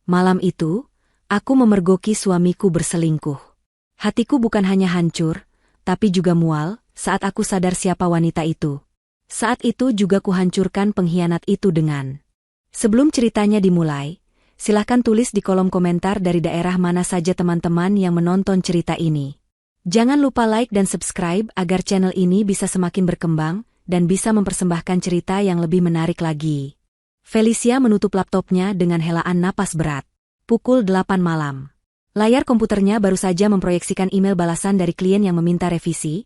Malam itu, aku memergoki suamiku berselingkuh. Hatiku bukan hanya hancur, tapi juga mual saat aku sadar siapa wanita itu. Saat itu juga kuhancurkan pengkhianat itu dengan. Sebelum ceritanya dimulai, silahkan tulis di kolom komentar dari daerah mana saja teman-teman yang menonton cerita ini. Jangan lupa like dan subscribe agar channel ini bisa semakin berkembang dan bisa mempersembahkan cerita yang lebih menarik lagi. Felicia menutup laptopnya dengan helaan napas berat. Pukul 8 malam. Layar komputernya baru saja memproyeksikan email balasan dari klien yang meminta revisi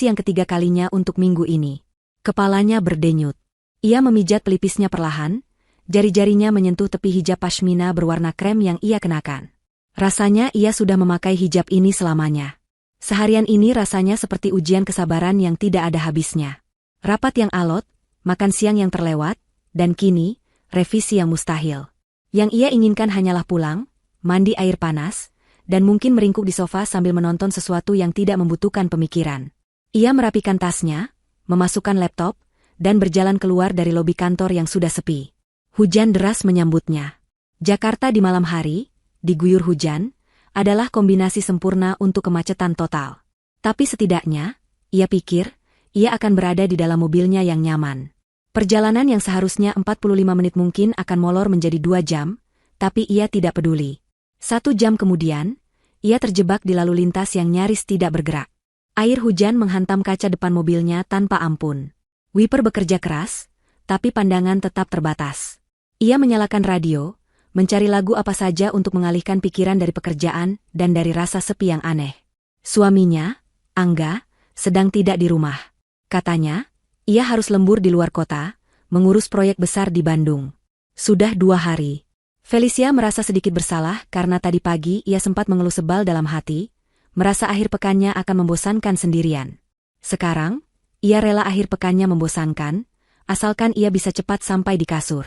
yang ketiga kalinya untuk minggu ini. Kepalanya berdenyut. Ia memijat pelipisnya perlahan, jari-jarinya menyentuh tepi hijab pashmina berwarna krem yang ia kenakan. Rasanya ia sudah memakai hijab ini selamanya. Seharian ini rasanya seperti ujian kesabaran yang tidak ada habisnya. Rapat yang alot, makan siang yang terlewat, dan kini, revisi yang mustahil. Yang ia inginkan hanyalah pulang, mandi air panas, dan mungkin meringkuk di sofa sambil menonton sesuatu yang tidak membutuhkan pemikiran. Ia merapikan tasnya, memasukkan laptop, dan berjalan keluar dari lobi kantor yang sudah sepi. Hujan deras menyambutnya. Jakarta di malam hari, diguyur hujan, adalah kombinasi sempurna untuk kemacetan total. Tapi setidaknya, ia pikir, ia akan berada di dalam mobilnya yang nyaman. Perjalanan yang seharusnya 45 menit mungkin akan molor menjadi 2 jam, tapi ia tidak peduli. 1 jam kemudian, ia terjebak di lalu lintas yang nyaris tidak bergerak. Air hujan menghantam kaca depan mobilnya tanpa ampun. Wiper bekerja keras, tapi pandangan tetap terbatas. Ia menyalakan radio, mencari lagu apa saja untuk mengalihkan pikiran dari pekerjaan dan dari rasa sepi yang aneh. Suaminya, Angga, sedang tidak di rumah. Katanya, ia harus lembur di luar kota, mengurus proyek besar di Bandung. Sudah 2 hari. Felicia merasa sedikit bersalah karena tadi pagi ia sempat mengeluh sebal dalam hati, merasa akhir pekannya akan membosankan sendirian. Sekarang, ia rela akhir pekannya membosankan, asalkan ia bisa cepat sampai di kasur.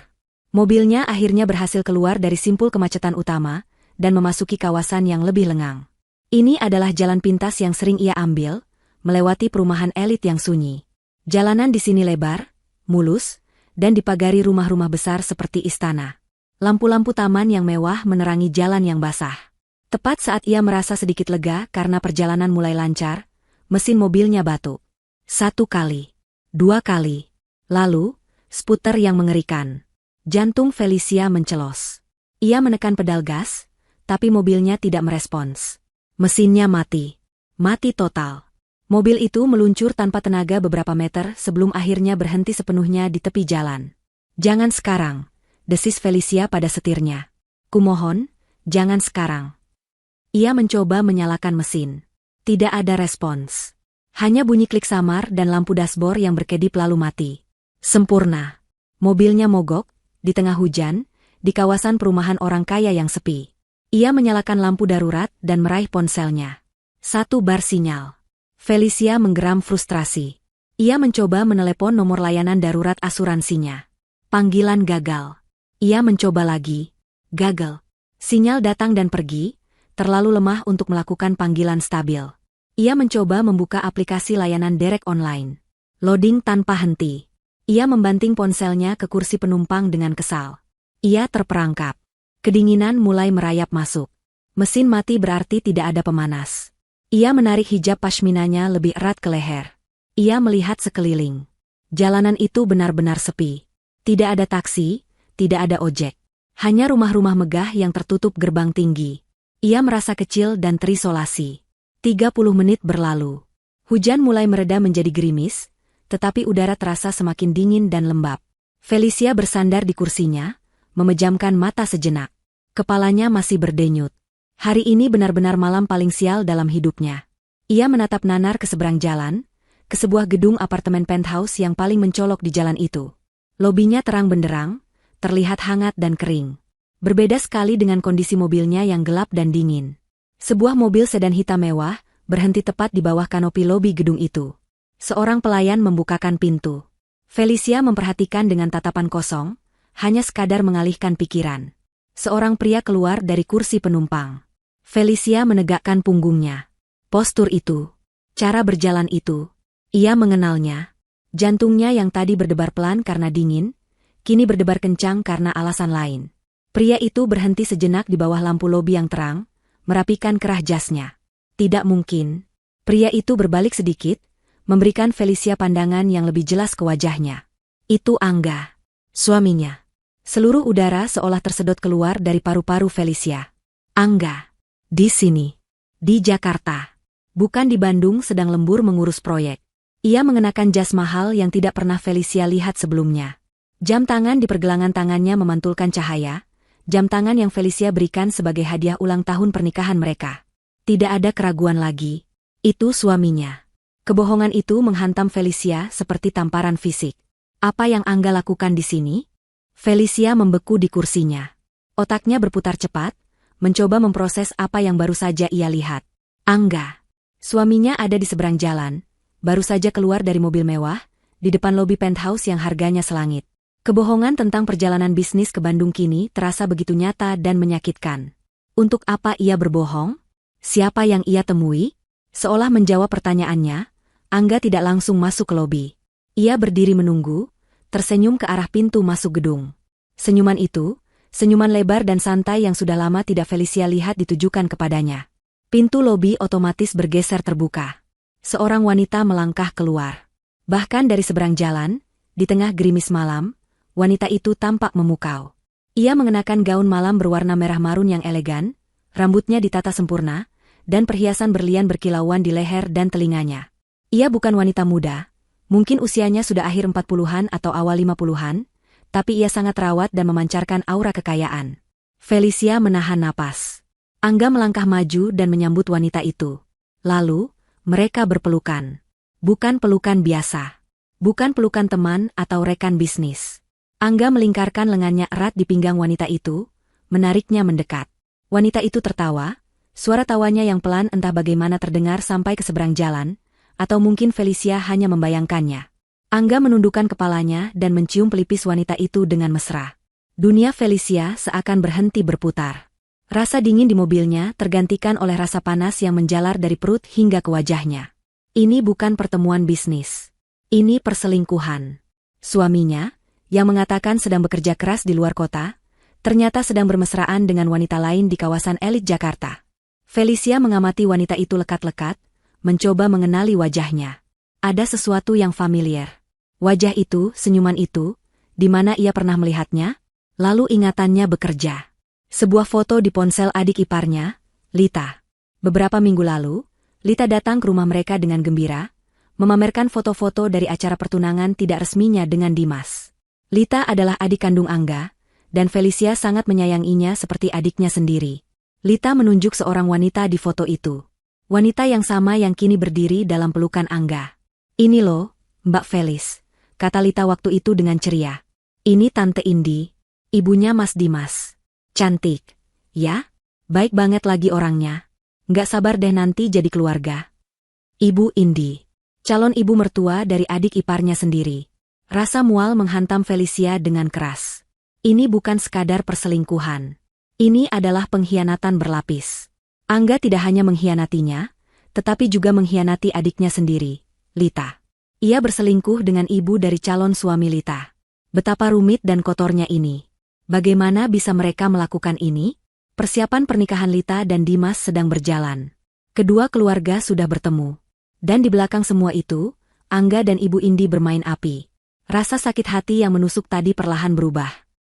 Mobilnya akhirnya berhasil keluar dari simpul kemacetan utama, dan memasuki kawasan yang lebih lengang. Ini adalah jalan pintas yang sering ia ambil, melewati perumahan elit yang sunyi. Jalanan di sini lebar, mulus, dan dipagari rumah-rumah besar seperti istana. Lampu-lampu taman yang mewah menerangi jalan yang basah. Tepat saat ia merasa sedikit lega karena perjalanan mulai lancar, mesin mobilnya batuk. 1 kali, 2 kali, lalu, sputer yang mengerikan. Jantung Felicia mencelos. Ia menekan pedal gas, tapi mobilnya tidak merespons. Mesinnya mati. Mati total. Mobil itu meluncur tanpa tenaga beberapa meter sebelum akhirnya berhenti sepenuhnya di tepi jalan. "Jangan sekarang," desis Felicia pada setirnya. "Kumohon, jangan sekarang." Ia mencoba menyalakan mesin. Tidak ada respons. Hanya bunyi klik samar dan lampu dashboard yang berkedip lalu mati. Sempurna. Mobilnya mogok, di tengah hujan, di kawasan perumahan orang kaya yang sepi. Ia menyalakan lampu darurat dan meraih ponselnya. 1 bar sinyal. Felicia menggeram frustrasi. Ia mencoba menelepon nomor layanan darurat asuransinya. Panggilan gagal. Ia mencoba lagi. Gagal. Sinyal datang dan pergi, terlalu lemah untuk melakukan panggilan stabil. Ia mencoba membuka aplikasi layanan derek online. Loading tanpa henti. Ia membanting ponselnya ke kursi penumpang dengan kesal. Ia terperangkap. Kedinginan mulai merayap masuk. Mesin mati berarti tidak ada pemanas. Ia menarik hijab pashminanya lebih erat ke leher. Ia melihat sekeliling. Jalanan itu benar-benar sepi. Tidak ada taksi, tidak ada ojek. Hanya rumah-rumah megah yang tertutup gerbang tinggi. Ia merasa kecil dan terisolasi. 30 menit berlalu. Hujan mulai mereda menjadi gerimis, tetapi udara terasa semakin dingin dan lembab. Felicia bersandar di kursinya, memejamkan mata sejenak. Kepalanya masih berdenyut. Hari ini benar-benar malam paling sial dalam hidupnya. Ia menatap nanar ke seberang jalan, ke sebuah gedung apartemen penthouse yang paling mencolok di jalan itu. Lobinya terang benderang, terlihat hangat dan kering. Berbeda sekali dengan kondisi mobilnya yang gelap dan dingin. Sebuah mobil sedan hitam mewah berhenti tepat di bawah kanopi lobi gedung itu. Seorang pelayan membukakan pintu. Felicia memperhatikan dengan tatapan kosong, hanya sekadar mengalihkan pikiran. Seorang pria keluar dari kursi penumpang. Felicia menegakkan punggungnya. Postur itu, cara berjalan itu, ia mengenalnya. Jantungnya yang tadi berdebar pelan karena dingin, kini berdebar kencang karena alasan lain. Pria itu berhenti sejenak di bawah lampu lobi yang terang, merapikan kerah jasnya. Tidak mungkin. Pria itu berbalik sedikit, memberikan Felicia pandangan yang lebih jelas ke wajahnya. Itu Angga, suaminya. Seluruh udara seolah tersedot keluar dari paru-paru Felicia. Angga. Di sini. Di Jakarta. Bukan di Bandung sedang lembur mengurus proyek. Ia mengenakan jas mahal yang tidak pernah Felicia lihat sebelumnya. Jam tangan di pergelangan tangannya memantulkan cahaya, jam tangan yang Felicia berikan sebagai hadiah ulang tahun pernikahan mereka. Tidak ada keraguan lagi. Itu suaminya. Kebohongan itu menghantam Felicia seperti tamparan fisik. Apa yang Angga lakukan di sini? Felicia membeku di kursinya. Otaknya berputar cepat, mencoba memproses apa yang baru saja ia lihat. Angga. Suaminya ada di seberang jalan, baru saja keluar dari mobil mewah, di depan lobi penthouse yang harganya selangit. Kebohongan tentang perjalanan bisnis ke Bandung kini terasa begitu nyata dan menyakitkan. Untuk apa ia berbohong? Siapa yang ia temui? Seolah menjawab pertanyaannya, Angga tidak langsung masuk ke lobi. Ia berdiri menunggu, tersenyum ke arah pintu masuk gedung. Senyuman itu, senyuman lebar dan santai yang sudah lama tidak Felicia lihat ditujukan kepadanya. Pintu lobi otomatis bergeser terbuka. Seorang wanita melangkah keluar. Bahkan dari seberang jalan, di tengah gerimis malam, wanita itu tampak memukau. Ia mengenakan gaun malam berwarna merah marun yang elegan, rambutnya ditata sempurna, dan perhiasan berlian berkilauan di leher dan telinganya. Ia bukan wanita muda, mungkin usianya sudah akhir 40-an atau awal 50-an, tapi ia sangat rawat dan memancarkan aura kekayaan. Felicia menahan napas. Angga melangkah maju dan menyambut wanita itu. Lalu, mereka berpelukan. Bukan pelukan biasa. Bukan pelukan teman atau rekan bisnis. Angga melingkarkan lengannya erat di pinggang wanita itu, menariknya mendekat. Wanita itu tertawa, suara tawanya yang pelan entah bagaimana terdengar sampai ke seberang jalan, atau mungkin Felicia hanya membayangkannya. Angga menundukkan kepalanya dan mencium pelipis wanita itu dengan mesra. Dunia Felicia seakan berhenti berputar. Rasa dingin di mobilnya tergantikan oleh rasa panas yang menjalar dari perut hingga ke wajahnya. Ini bukan pertemuan bisnis. Ini perselingkuhan. Suaminya, yang mengatakan sedang bekerja keras di luar kota, ternyata sedang bermesraan dengan wanita lain di kawasan elit Jakarta. Felicia mengamati wanita itu lekat-lekat, mencoba mengenali wajahnya. Ada sesuatu yang familiar. Wajah itu, senyuman itu, di mana ia pernah melihatnya? Lalu ingatannya bekerja. Sebuah foto di ponsel adik iparnya, Lita. Beberapa minggu lalu, Lita datang ke rumah mereka dengan gembira, memamerkan foto-foto dari acara pertunangan tidak resminya dengan Dimas. Lita adalah adik kandung Angga, dan Felicia sangat menyayanginya seperti adiknya sendiri. Lita menunjuk seorang wanita di foto itu. Wanita yang sama yang kini berdiri dalam pelukan Angga. Ini loh, Mbak Felis, kata Lita waktu itu dengan ceria. Ini Tante Indi, ibunya Mas Dimas. Cantik, ya? Baik banget lagi orangnya. Nggak sabar deh nanti jadi keluarga. Ibu Indi, calon ibu mertua dari adik iparnya sendiri. Rasa mual menghantam Felicia dengan keras. Ini bukan sekadar perselingkuhan. Ini adalah pengkhianatan berlapis. Angga tidak hanya mengkhianatinya, tetapi juga mengkhianati adiknya sendiri, Lita. Ia berselingkuh dengan ibu dari calon suami Lita. Betapa rumit dan kotornya ini. Bagaimana bisa mereka melakukan ini? Persiapan pernikahan Lita dan Dimas sedang berjalan. Kedua keluarga sudah bertemu. Dan di belakang semua itu, Angga dan Ibu Indi bermain api. Rasa sakit hati yang menusuk tadi perlahan berubah.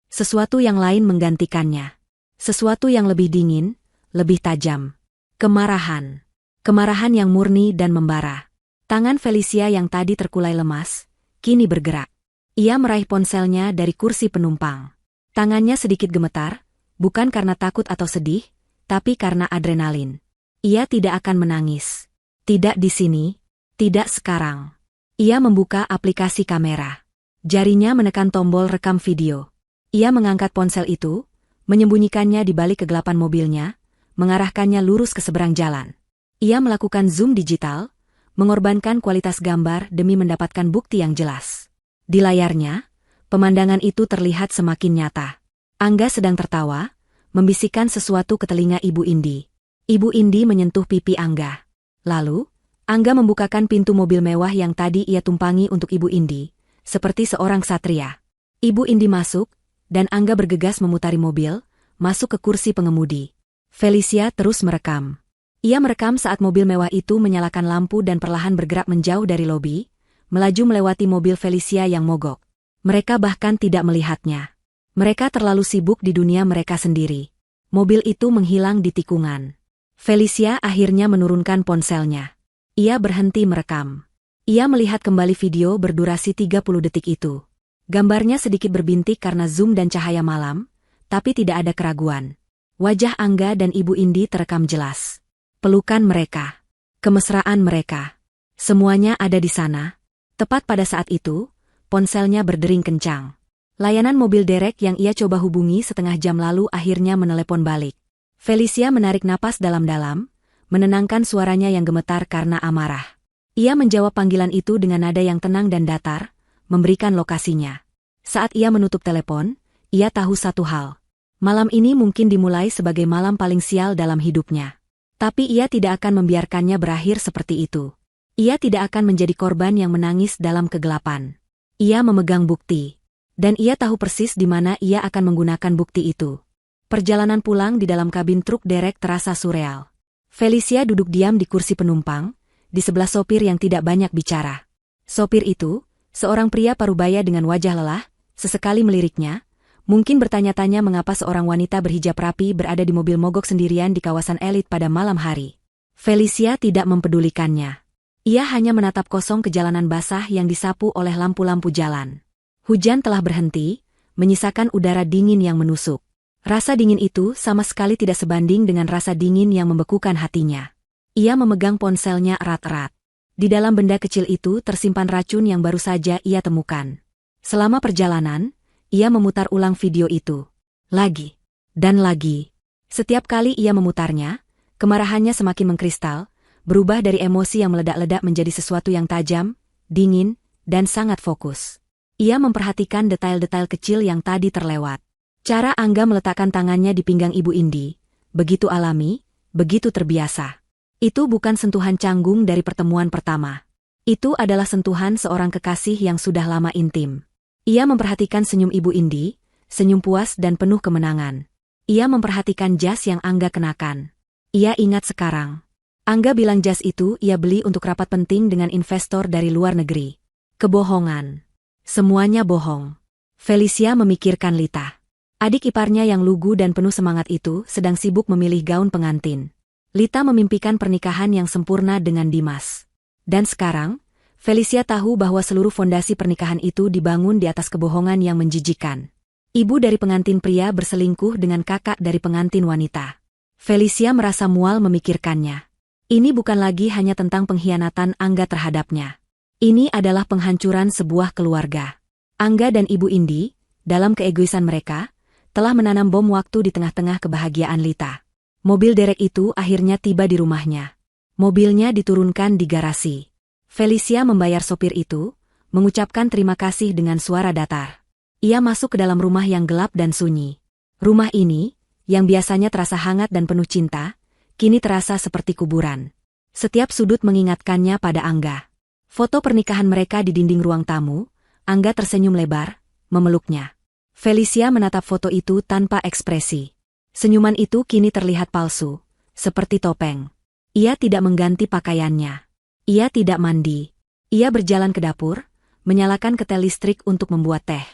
Sesuatu yang lain menggantikannya. Sesuatu yang lebih dingin, lebih tajam. Kemarahan. Kemarahan yang murni dan membara. Tangan Felicia yang tadi terkulai lemas, kini bergerak. Ia meraih ponselnya dari kursi penumpang. Tangannya sedikit gemetar, bukan karena takut atau sedih, tapi karena adrenalin. Ia tidak akan menangis. Tidak di sini, tidak sekarang. Ia membuka aplikasi kamera. Jarinya menekan tombol rekam video. Ia mengangkat ponsel itu, menyembunyikannya di balik kegelapan mobilnya, mengarahkannya lurus ke seberang jalan. Ia melakukan zoom digital, mengorbankan kualitas gambar demi mendapatkan bukti yang jelas. Di layarnya, pemandangan itu terlihat semakin nyata. Angga sedang tertawa, membisikkan sesuatu ke telinga Ibu Indi. Ibu Indi menyentuh pipi Angga. Lalu, Angga membukakan pintu mobil mewah yang tadi ia tumpangi untuk Ibu Indi, seperti seorang satria. Ibu Indi masuk, dan Angga bergegas memutari mobil, masuk ke kursi pengemudi. Felicia terus merekam. Ia merekam saat mobil mewah itu menyalakan lampu dan perlahan bergerak menjauh dari lobi, melaju melewati mobil Felicia yang mogok. Mereka bahkan tidak melihatnya. Mereka terlalu sibuk di dunia mereka sendiri. Mobil itu menghilang di tikungan. Felicia akhirnya menurunkan ponselnya. Ia berhenti merekam. Ia melihat kembali video berdurasi 30 detik itu. Gambarnya sedikit berbintik karena zoom dan cahaya malam, tapi tidak ada keraguan. Wajah Angga dan Ibu Indi terekam jelas. Pelukan mereka. Kemesraan mereka. Semuanya ada di sana. Tepat pada saat itu, ponselnya berdering kencang. Layanan mobil derek yang ia coba hubungi setengah jam lalu akhirnya menelepon balik. Felicia menarik napas dalam-dalam, menenangkan suaranya yang gemetar karena amarah. Ia menjawab panggilan itu dengan nada yang tenang dan datar, memberikan lokasinya. Saat ia menutup telepon, ia tahu satu hal. Malam ini mungkin dimulai sebagai malam paling sial dalam hidupnya. Tapi ia tidak akan membiarkannya berakhir seperti itu. Ia tidak akan menjadi korban yang menangis dalam kegelapan. Ia memegang bukti. Dan ia tahu persis di mana ia akan menggunakan bukti itu. Perjalanan pulang di dalam kabin truk derek terasa surreal. Felicia duduk diam di kursi penumpang, di sebelah sopir yang tidak banyak bicara. Sopir itu, seorang pria parubaya dengan wajah lelah, sesekali meliriknya, mungkin bertanya-tanya mengapa seorang wanita berhijab rapi berada di mobil mogok sendirian di kawasan elit pada malam hari. Felicia tidak mempedulikannya. Ia hanya menatap kosong ke jalanan basah yang disapu oleh lampu-lampu jalan. Hujan telah berhenti, menyisakan udara dingin yang menusuk. Rasa dingin itu sama sekali tidak sebanding dengan rasa dingin yang membekukan hatinya. Ia memegang ponselnya erat-erat. Di dalam benda kecil itu tersimpan racun yang baru saja ia temukan. Selama perjalanan, ia memutar ulang video itu. Lagi. Dan lagi. Setiap kali ia memutarnya, kemarahannya semakin mengkristal, berubah dari emosi yang meledak-ledak menjadi sesuatu yang tajam, dingin, dan sangat fokus. Ia memperhatikan detail-detail kecil yang tadi terlewat. Cara Angga meletakkan tangannya di pinggang Ibu Indi, begitu alami, begitu terbiasa. Itu bukan sentuhan canggung dari pertemuan pertama. Itu adalah sentuhan seorang kekasih yang sudah lama intim. Ia memperhatikan senyum Ibu Indi, senyum puas dan penuh kemenangan. Ia memperhatikan jas yang Angga kenakan. Ia ingat sekarang. Angga bilang jas itu ia beli untuk rapat penting dengan investor dari luar negeri. Kebohongan. Semuanya bohong. Felicia memikirkan Lita. Adik iparnya yang lugu dan penuh semangat itu sedang sibuk memilih gaun pengantin. Lita memimpikan pernikahan yang sempurna dengan Dimas. Dan sekarang, Felicia tahu bahwa seluruh fondasi pernikahan itu dibangun di atas kebohongan yang menjijikan. Ibu dari pengantin pria berselingkuh dengan kakak dari pengantin wanita. Felicia merasa mual memikirkannya. Ini bukan lagi hanya tentang pengkhianatan Angga terhadapnya. Ini adalah penghancuran sebuah keluarga. Angga dan Ibu Indi, dalam keegoisan mereka, telah menanam bom waktu di tengah-tengah kebahagiaan Lita. Mobil derek itu akhirnya tiba di rumahnya. Mobilnya diturunkan di garasi. Felicia membayar sopir itu, mengucapkan terima kasih dengan suara datar. Ia masuk ke dalam rumah yang gelap dan sunyi. Rumah ini, yang biasanya terasa hangat dan penuh cinta, kini terasa seperti kuburan. Setiap sudut mengingatkannya pada Angga. Foto pernikahan mereka di dinding ruang tamu, Angga tersenyum lebar, memeluknya. Felicia menatap foto itu tanpa ekspresi. Senyuman itu kini terlihat palsu, seperti topeng. Ia tidak mengganti pakaiannya. Ia tidak mandi. Ia berjalan ke dapur, menyalakan ketel listrik untuk membuat teh.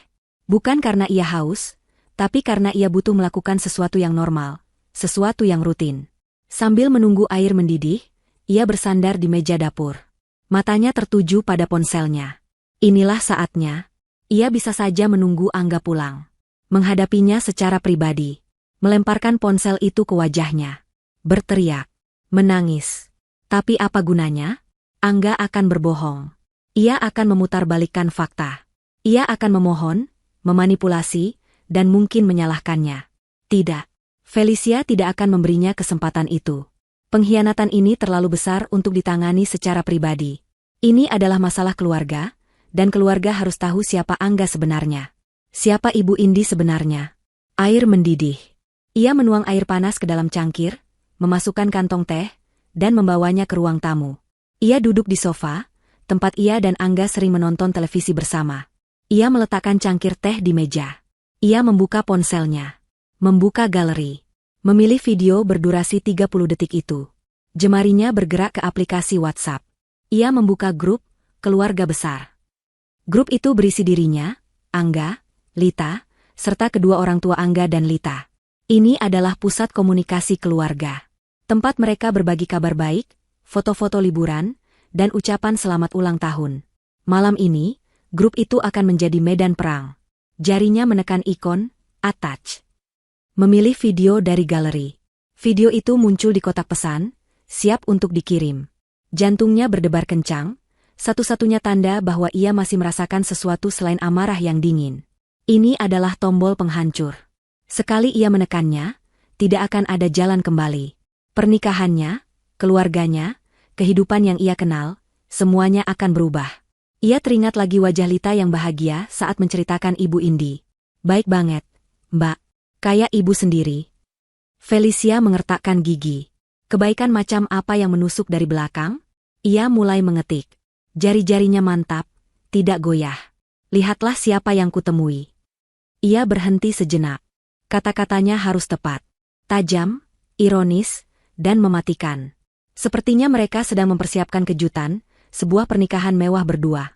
Bukan karena ia haus, tapi karena ia butuh melakukan sesuatu yang normal, sesuatu yang rutin. Sambil menunggu air mendidih, ia bersandar di meja dapur. Matanya tertuju pada ponselnya. Inilah saatnya. Ia bisa saja menunggu Angga pulang. Menghadapinya secara pribadi. Melemparkan ponsel itu ke wajahnya. Berteriak. Menangis. Tapi apa gunanya? Angga akan berbohong. Ia akan memutarbalikkan fakta. Ia akan memohon, memanipulasi, dan mungkin menyalahkannya. Tidak. Felicia tidak akan memberinya kesempatan itu. Pengkhianatan ini terlalu besar untuk ditangani secara pribadi. Ini adalah masalah keluarga, dan keluarga harus tahu siapa Angga sebenarnya. Siapa Ibu Indi sebenarnya. Air mendidih. Ia menuang air panas ke dalam cangkir, memasukkan kantong teh, dan membawanya ke ruang tamu. Ia duduk di sofa, tempat ia dan Angga sering menonton televisi bersama. Ia meletakkan cangkir teh di meja. Ia membuka ponselnya. Membuka galeri. Memilih video berdurasi 30 detik itu. Jemarinya bergerak ke aplikasi WhatsApp. Ia membuka grup keluarga besar. Grup itu berisi dirinya, Angga, Lita, serta kedua orang tua Angga dan Lita. Ini adalah pusat komunikasi keluarga. Tempat mereka berbagi kabar baik, foto-foto liburan, dan ucapan selamat ulang tahun. Malam ini, grup itu akan menjadi medan perang. Jarinya menekan ikon, attach. Memilih video dari galeri. Video itu muncul di kotak pesan, siap untuk dikirim. Jantungnya berdebar kencang, satu-satunya tanda bahwa ia masih merasakan sesuatu selain amarah yang dingin. Ini adalah tombol penghancur. Sekali ia menekannya, tidak akan ada jalan kembali. Pernikahannya, keluarganya, kehidupan yang ia kenal, semuanya akan berubah. Ia teringat lagi wajah Lita yang bahagia saat menceritakan Ibu Indi. Baik banget, Mbak. Kayak ibu sendiri. Felicia mengertakkan gigi. Kebaikan macam apa yang menusuk dari belakang? Ia mulai mengetik. Jari-jarinya mantap, tidak goyah. Lihatlah siapa yang kutemui. Ia berhenti sejenak. Kata-katanya harus tepat. Tajam, ironis, dan mematikan. Sepertinya mereka sedang mempersiapkan kejutan, sebuah pernikahan mewah berdua.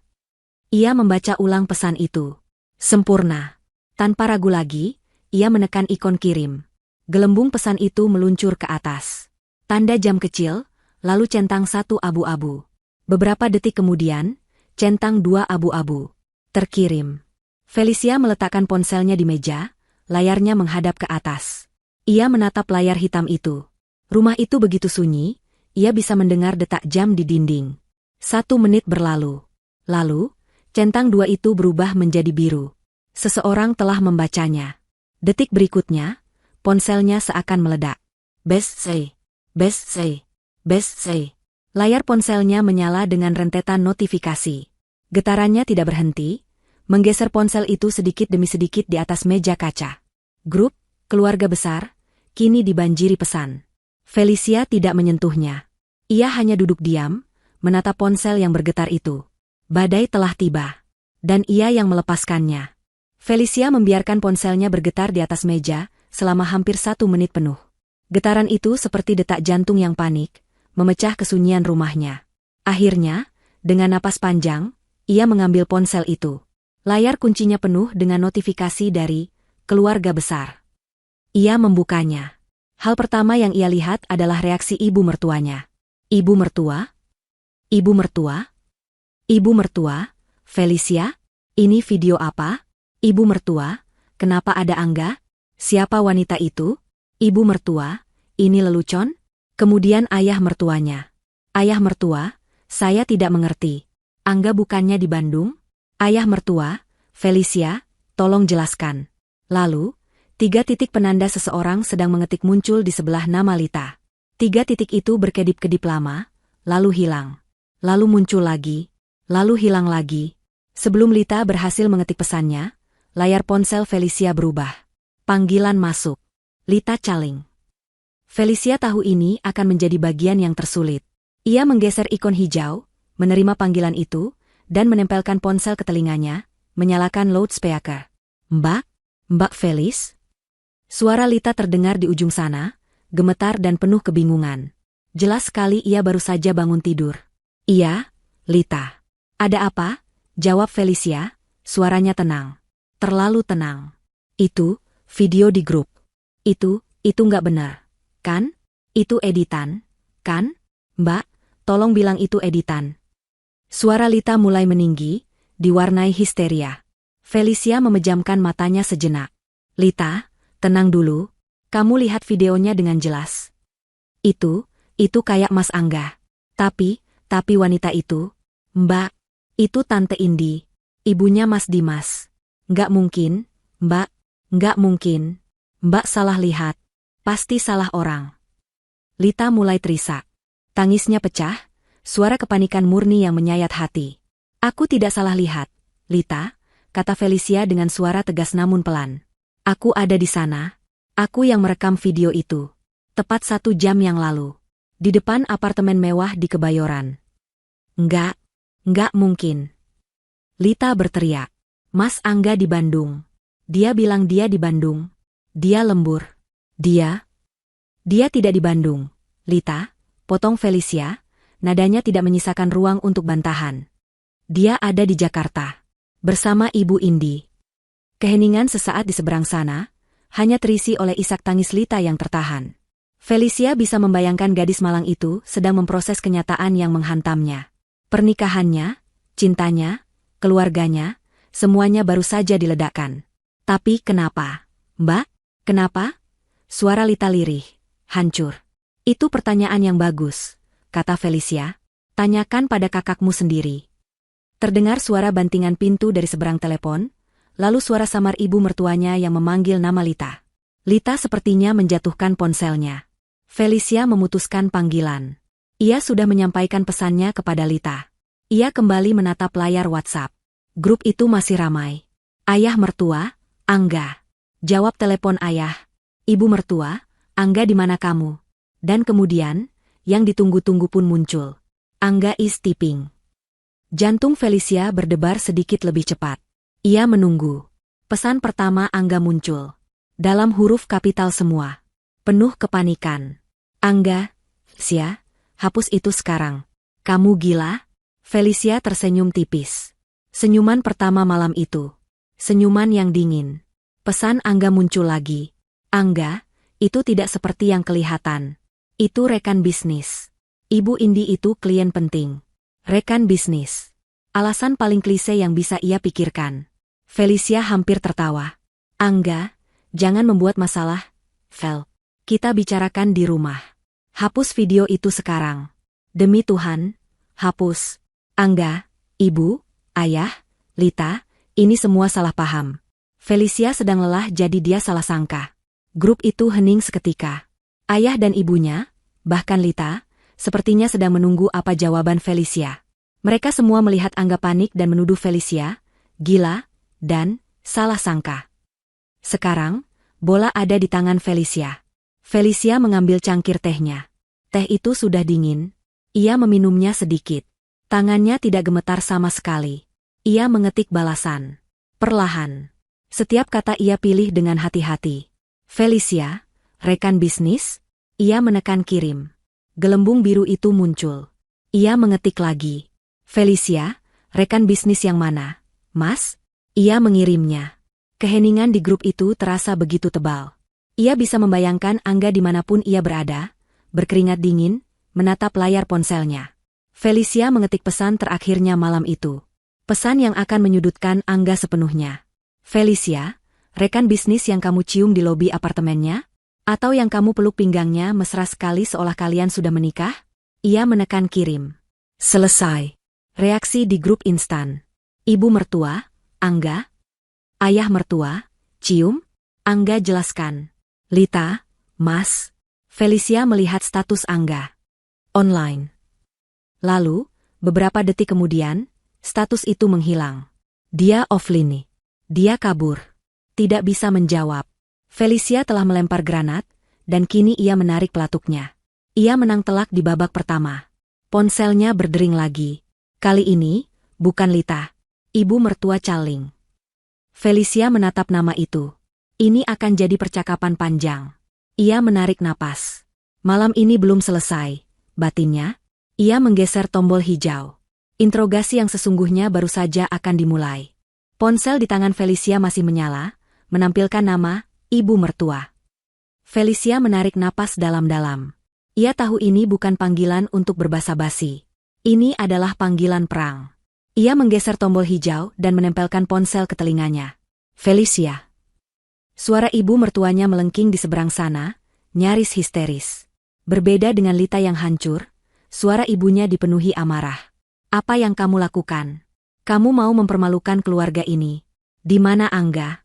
Ia membaca ulang pesan itu. Sempurna. Tanpa ragu lagi, ia menekan ikon kirim. Gelembung pesan itu meluncur ke atas. Tanda jam kecil, lalu centang 1 abu-abu. Beberapa detik kemudian, centang 2 abu-abu. Terkirim. Felicia meletakkan ponselnya di meja, layarnya menghadap ke atas. Ia menatap layar hitam itu. Rumah itu begitu sunyi, ia bisa mendengar detak jam di dinding. 1 menit berlalu. Lalu, centang 2 itu berubah menjadi biru. Seseorang telah membacanya. Detik berikutnya, ponselnya seakan meledak. Best say. Best say. Best say. Layar ponselnya menyala dengan rentetan notifikasi. Getarannya tidak berhenti, menggeser ponsel itu sedikit demi sedikit di atas meja kaca. Grup keluarga besar kini dibanjiri pesan. Felicia tidak menyentuhnya. Ia hanya duduk diam, menatap ponsel yang bergetar itu. Badai telah tiba. Dan ia yang melepaskannya. Felicia membiarkan ponselnya bergetar di atas meja selama hampir 1 menit penuh. Getaran itu seperti detak jantung yang panik, memecah kesunyian rumahnya. Akhirnya, dengan napas panjang, ia mengambil ponsel itu. Layar kuncinya penuh dengan notifikasi dari keluarga besar. Ia membukanya. Hal pertama yang ia lihat adalah reaksi ibu mertuanya. Ibu mertua? Ibu mertua? Ibu mertua? Felicia? Ini video apa? Ibu mertua? Kenapa ada Angga? Siapa wanita itu? Ibu mertua? Ini lelucon? Kemudian ayah mertuanya. Ayah mertua? Saya tidak mengerti. Angga bukannya di Bandung? Ayah mertua? Felicia, tolong jelaskan. Lalu, 3 titik penanda seseorang sedang mengetik muncul di sebelah nama Lita. 3 titik itu berkedip-kedip lama, lalu hilang. Lalu muncul lagi, lalu hilang lagi. Sebelum Lita berhasil mengetik pesannya, layar ponsel Felicia berubah. Panggilan masuk. Lita calling. Felicia tahu ini akan menjadi bagian yang tersulit. Ia menggeser ikon hijau, menerima panggilan itu, dan menempelkan ponsel ke telinganya, menyalakan loudspeaker. Mbak? Mbak Felis? Suara Lita terdengar di ujung sana, gemetar dan penuh kebingungan. Jelas sekali ia baru saja bangun tidur. Iya, Lita. Ada apa? Jawab Felicia, suaranya tenang. Terlalu tenang. Itu, video di grup. Itu nggak benar. Kan? Itu editan, kan? Mbak, tolong bilang itu editan. Suara Lita mulai meninggi, diwarnai histeria. Felicia memejamkan matanya sejenak. Lita, tenang dulu. Kamu lihat videonya dengan jelas. Itu kayak Mas Angga. Tapi wanita itu, Mbak, itu Tante Indi, ibunya Mas Dimas. Nggak mungkin, Mbak, nggak mungkin. Mbak salah lihat. Pasti salah orang. Lita mulai terisak. Tangisnya pecah, suara kepanikan murni yang menyayat hati. Aku tidak salah lihat, Lita, kata Felicia dengan suara tegas namun pelan. Aku ada di sana. Aku yang merekam video itu. Tepat 1 jam yang lalu. Di depan apartemen mewah di Kebayoran. Nggak mungkin. Lita berteriak. Mas Angga di Bandung. Dia bilang dia di Bandung. Dia lembur. Dia tidak di Bandung. Lita, potong Felicia, nadanya tidak menyisakan ruang untuk bantahan. Dia ada di Jakarta. Bersama Ibu Indi. Keheningan sesaat di seberang sana, hanya terisi oleh isak tangis Lita yang tertahan. Felicia bisa membayangkan gadis malang itu sedang memproses kenyataan yang menghantamnya. Pernikahannya, cintanya, keluarganya, semuanya baru saja diledakkan. Tapi kenapa? Mbak, kenapa? Suara Lita lirih, hancur. Itu pertanyaan yang bagus, kata Felicia. Tanyakan pada kakakmu sendiri. Terdengar suara bantingan pintu dari seberang telepon, lalu suara samar ibu mertuanya yang memanggil nama Lita. Lita sepertinya menjatuhkan ponselnya. Felicia memutuskan panggilan. Ia sudah menyampaikan pesannya kepada Lita. Ia kembali menatap layar WhatsApp. Grup itu masih ramai. Ayah mertua, Angga. Jawab telepon ayah. Ibu mertua, Angga di mana kamu? Dan kemudian, yang ditunggu-tunggu pun muncul. Angga is typing. Jantung Felicia berdebar sedikit lebih cepat. Ia menunggu. Pesan pertama Angga muncul. Dalam huruf kapital semua. Penuh kepanikan. Angga, Sia, hapus itu sekarang. Kamu gila? Felicia tersenyum tipis. Senyuman pertama malam itu. Senyuman yang dingin. Pesan Angga muncul lagi. Angga, itu tidak seperti yang kelihatan. Itu rekan bisnis. Ibu Indi itu klien penting. Rekan bisnis. Alasan paling klise yang bisa ia pikirkan. Felicia hampir tertawa. Angga, jangan membuat masalah, Fel. Kita bicarakan di rumah. Hapus video itu sekarang. Demi Tuhan, hapus. Angga, ibu, ayah, Lita, ini semua salah paham. Felicia sedang lelah jadi dia salah sangka. Grup itu hening seketika. Ayah dan ibunya, bahkan Lita, sepertinya sedang menunggu apa jawaban Felicia. Mereka semua melihat Angga panik dan menuduh Felicia, gila, dan salah sangka. Sekarang, bola ada di tangan Felicia. Felicia mengambil cangkir tehnya. Teh itu sudah dingin. Ia meminumnya sedikit. Tangannya tidak gemetar sama sekali. Ia mengetik balasan. Perlahan. Setiap kata ia pilih dengan hati-hati. Felicia, rekan bisnis? Ia menekan kirim. Gelembung biru itu muncul. Ia mengetik lagi. Felicia, rekan bisnis yang mana? Mas? Ia mengirimnya. Keheningan di grup itu terasa begitu tebal. Ia bisa membayangkan Angga dimanapun ia berada, berkeringat dingin, menatap layar ponselnya. Felicia mengetik pesan terakhirnya malam itu. Pesan yang akan menyudutkan Angga sepenuhnya. Felicia, rekan bisnis yang kamu cium di lobi apartemennya? Atau yang kamu peluk pinggangnya mesra sekali seolah kalian sudah menikah? Ia menekan kirim. Selesai. Reaksi di grup instan. Ibu mertua, Angga. Ayah mertua, cium? Angga jelaskan. Lita, Mas. Felicia melihat status Angga. Online. Lalu, beberapa detik kemudian, status itu menghilang. Dia offline. Dia kabur. Tidak bisa menjawab. Felicia telah melempar granat, dan kini ia menarik pelatuknya. Ia menang telak di babak pertama. Ponselnya berdering lagi. Kali ini, bukan Lita. Ibu mertua Caling. Felicia menatap nama itu. Ini akan jadi percakapan panjang. Ia menarik napas. Malam ini belum selesai, batinnya. Ia menggeser tombol hijau. Interogasi yang sesungguhnya baru saja akan dimulai. Ponsel di tangan Felicia masih menyala, menampilkan nama, ibu mertua. Felicia menarik napas dalam-dalam. Ia tahu ini bukan panggilan untuk berbasa-basi. Ini adalah panggilan perang. Ia menggeser tombol hijau dan menempelkan ponsel ke telinganya. Felicia. Suara ibu mertuanya melengking di seberang sana, nyaris histeris. Berbeda dengan Lita yang hancur, suara ibunya dipenuhi amarah. Apa yang kamu lakukan? Kamu mau mempermalukan keluarga ini. Di mana Angga?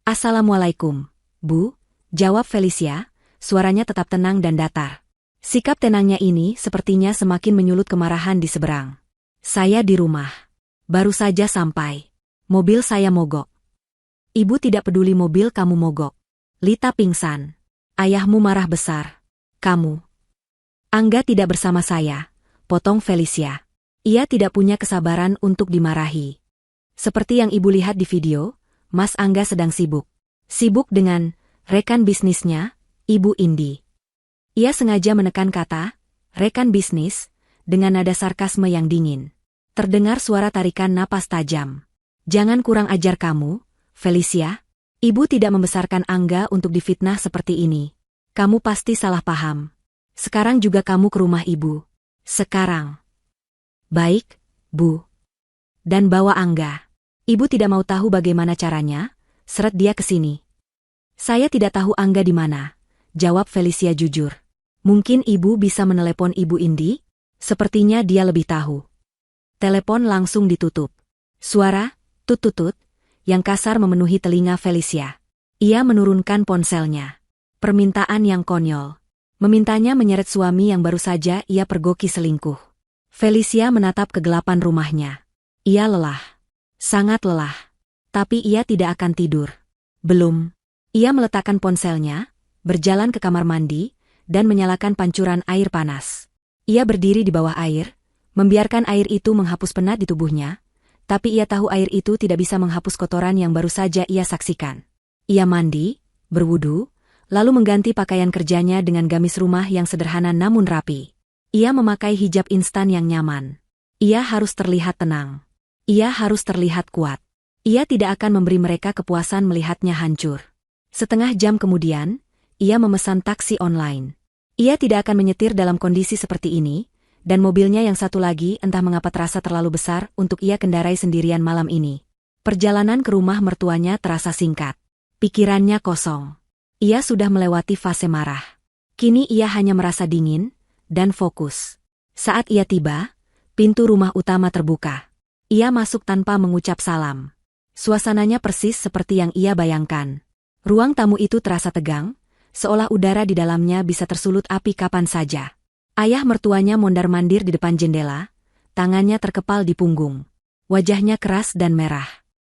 Assalamualaikum, Bu, jawab Felicia, suaranya tetap tenang dan datar. Sikap tenangnya ini sepertinya semakin menyulut kemarahan di seberang. Saya di rumah. Baru saja sampai. Mobil saya mogok. Ibu tidak peduli mobil kamu mogok. Lita pingsan. Ayahmu marah besar. Kamu. Angga tidak bersama saya, potong Felicia. Ia tidak punya kesabaran untuk dimarahi. Seperti yang ibu lihat di video, Mas Angga sedang sibuk. Sibuk dengan Rekan bisnisnya, Ibu Indi. Ia sengaja menekan kata, rekan bisnis, dengan nada sarkasme yang dingin. Terdengar suara tarikan napas tajam. Jangan kurang ajar kamu, Felicia. Ibu tidak membesarkan Angga untuk difitnah seperti ini. Kamu pasti salah paham. Sekarang juga kamu ke rumah ibu. Sekarang. Baik, Bu. Dan bawa Angga. Ibu tidak mau tahu bagaimana caranya, seret dia ke sini. Saya tidak tahu Angga di mana, jawab Felicia jujur. Mungkin ibu bisa menelepon Ibu Indi? Sepertinya dia lebih tahu. Telepon langsung ditutup. Suara, tut-tut-tut, yang kasar memenuhi telinga Felicia. Ia menurunkan ponselnya. Permintaan yang konyol. Memintanya menyeret suami yang baru saja ia pergoki selingkuh. Felicia menatap kegelapan rumahnya. Ia lelah. Sangat lelah. Tapi ia tidak akan tidur. Belum. Ia meletakkan ponselnya, berjalan ke kamar mandi, dan menyalakan pancuran air panas. Ia berdiri di bawah air, membiarkan air itu menghapus penat di tubuhnya, tapi ia tahu air itu tidak bisa menghapus kotoran yang baru saja ia saksikan. Ia mandi, berwudu, lalu mengganti pakaian kerjanya dengan gamis rumah yang sederhana namun rapi. Ia memakai hijab instan yang nyaman. Ia harus terlihat tenang. Ia harus terlihat kuat. Ia tidak akan memberi mereka kepuasan melihatnya hancur. Setengah jam kemudian, ia memesan taksi online. Ia tidak akan menyetir dalam kondisi seperti ini, dan mobilnya yang satu lagi entah mengapa terasa terlalu besar untuk ia kendarai sendirian malam ini. Perjalanan ke rumah mertuanya terasa singkat. Pikirannya kosong. Ia sudah melewati fase marah. Kini ia hanya merasa dingin dan fokus. Saat ia tiba, pintu rumah utama terbuka. Ia masuk tanpa mengucap salam. Suasananya persis seperti yang ia bayangkan. Ruang tamu itu terasa tegang, seolah udara di dalamnya bisa tersulut api kapan saja. Ayah mertuanya mondar-mandir di depan jendela, tangannya terkepal di punggung. Wajahnya keras dan merah.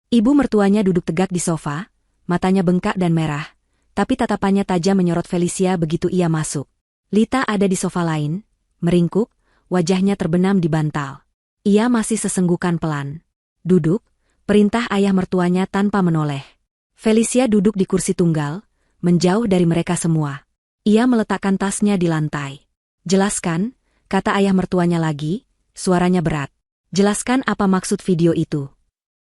Ibu mertuanya duduk tegak di sofa, matanya bengkak dan merah, tapi tatapannya tajam menyorot Felicia begitu ia masuk. Lita ada di sofa lain, meringkuk, wajahnya terbenam di bantal. Ia masih sesenggukan pelan. Duduk, perintah ayah mertuanya tanpa menoleh. Felicia duduk di kursi tunggal, menjauh dari mereka semua. Ia meletakkan tasnya di lantai. Jelaskan, kata ayah mertuanya lagi, suaranya berat. Jelaskan apa maksud video itu.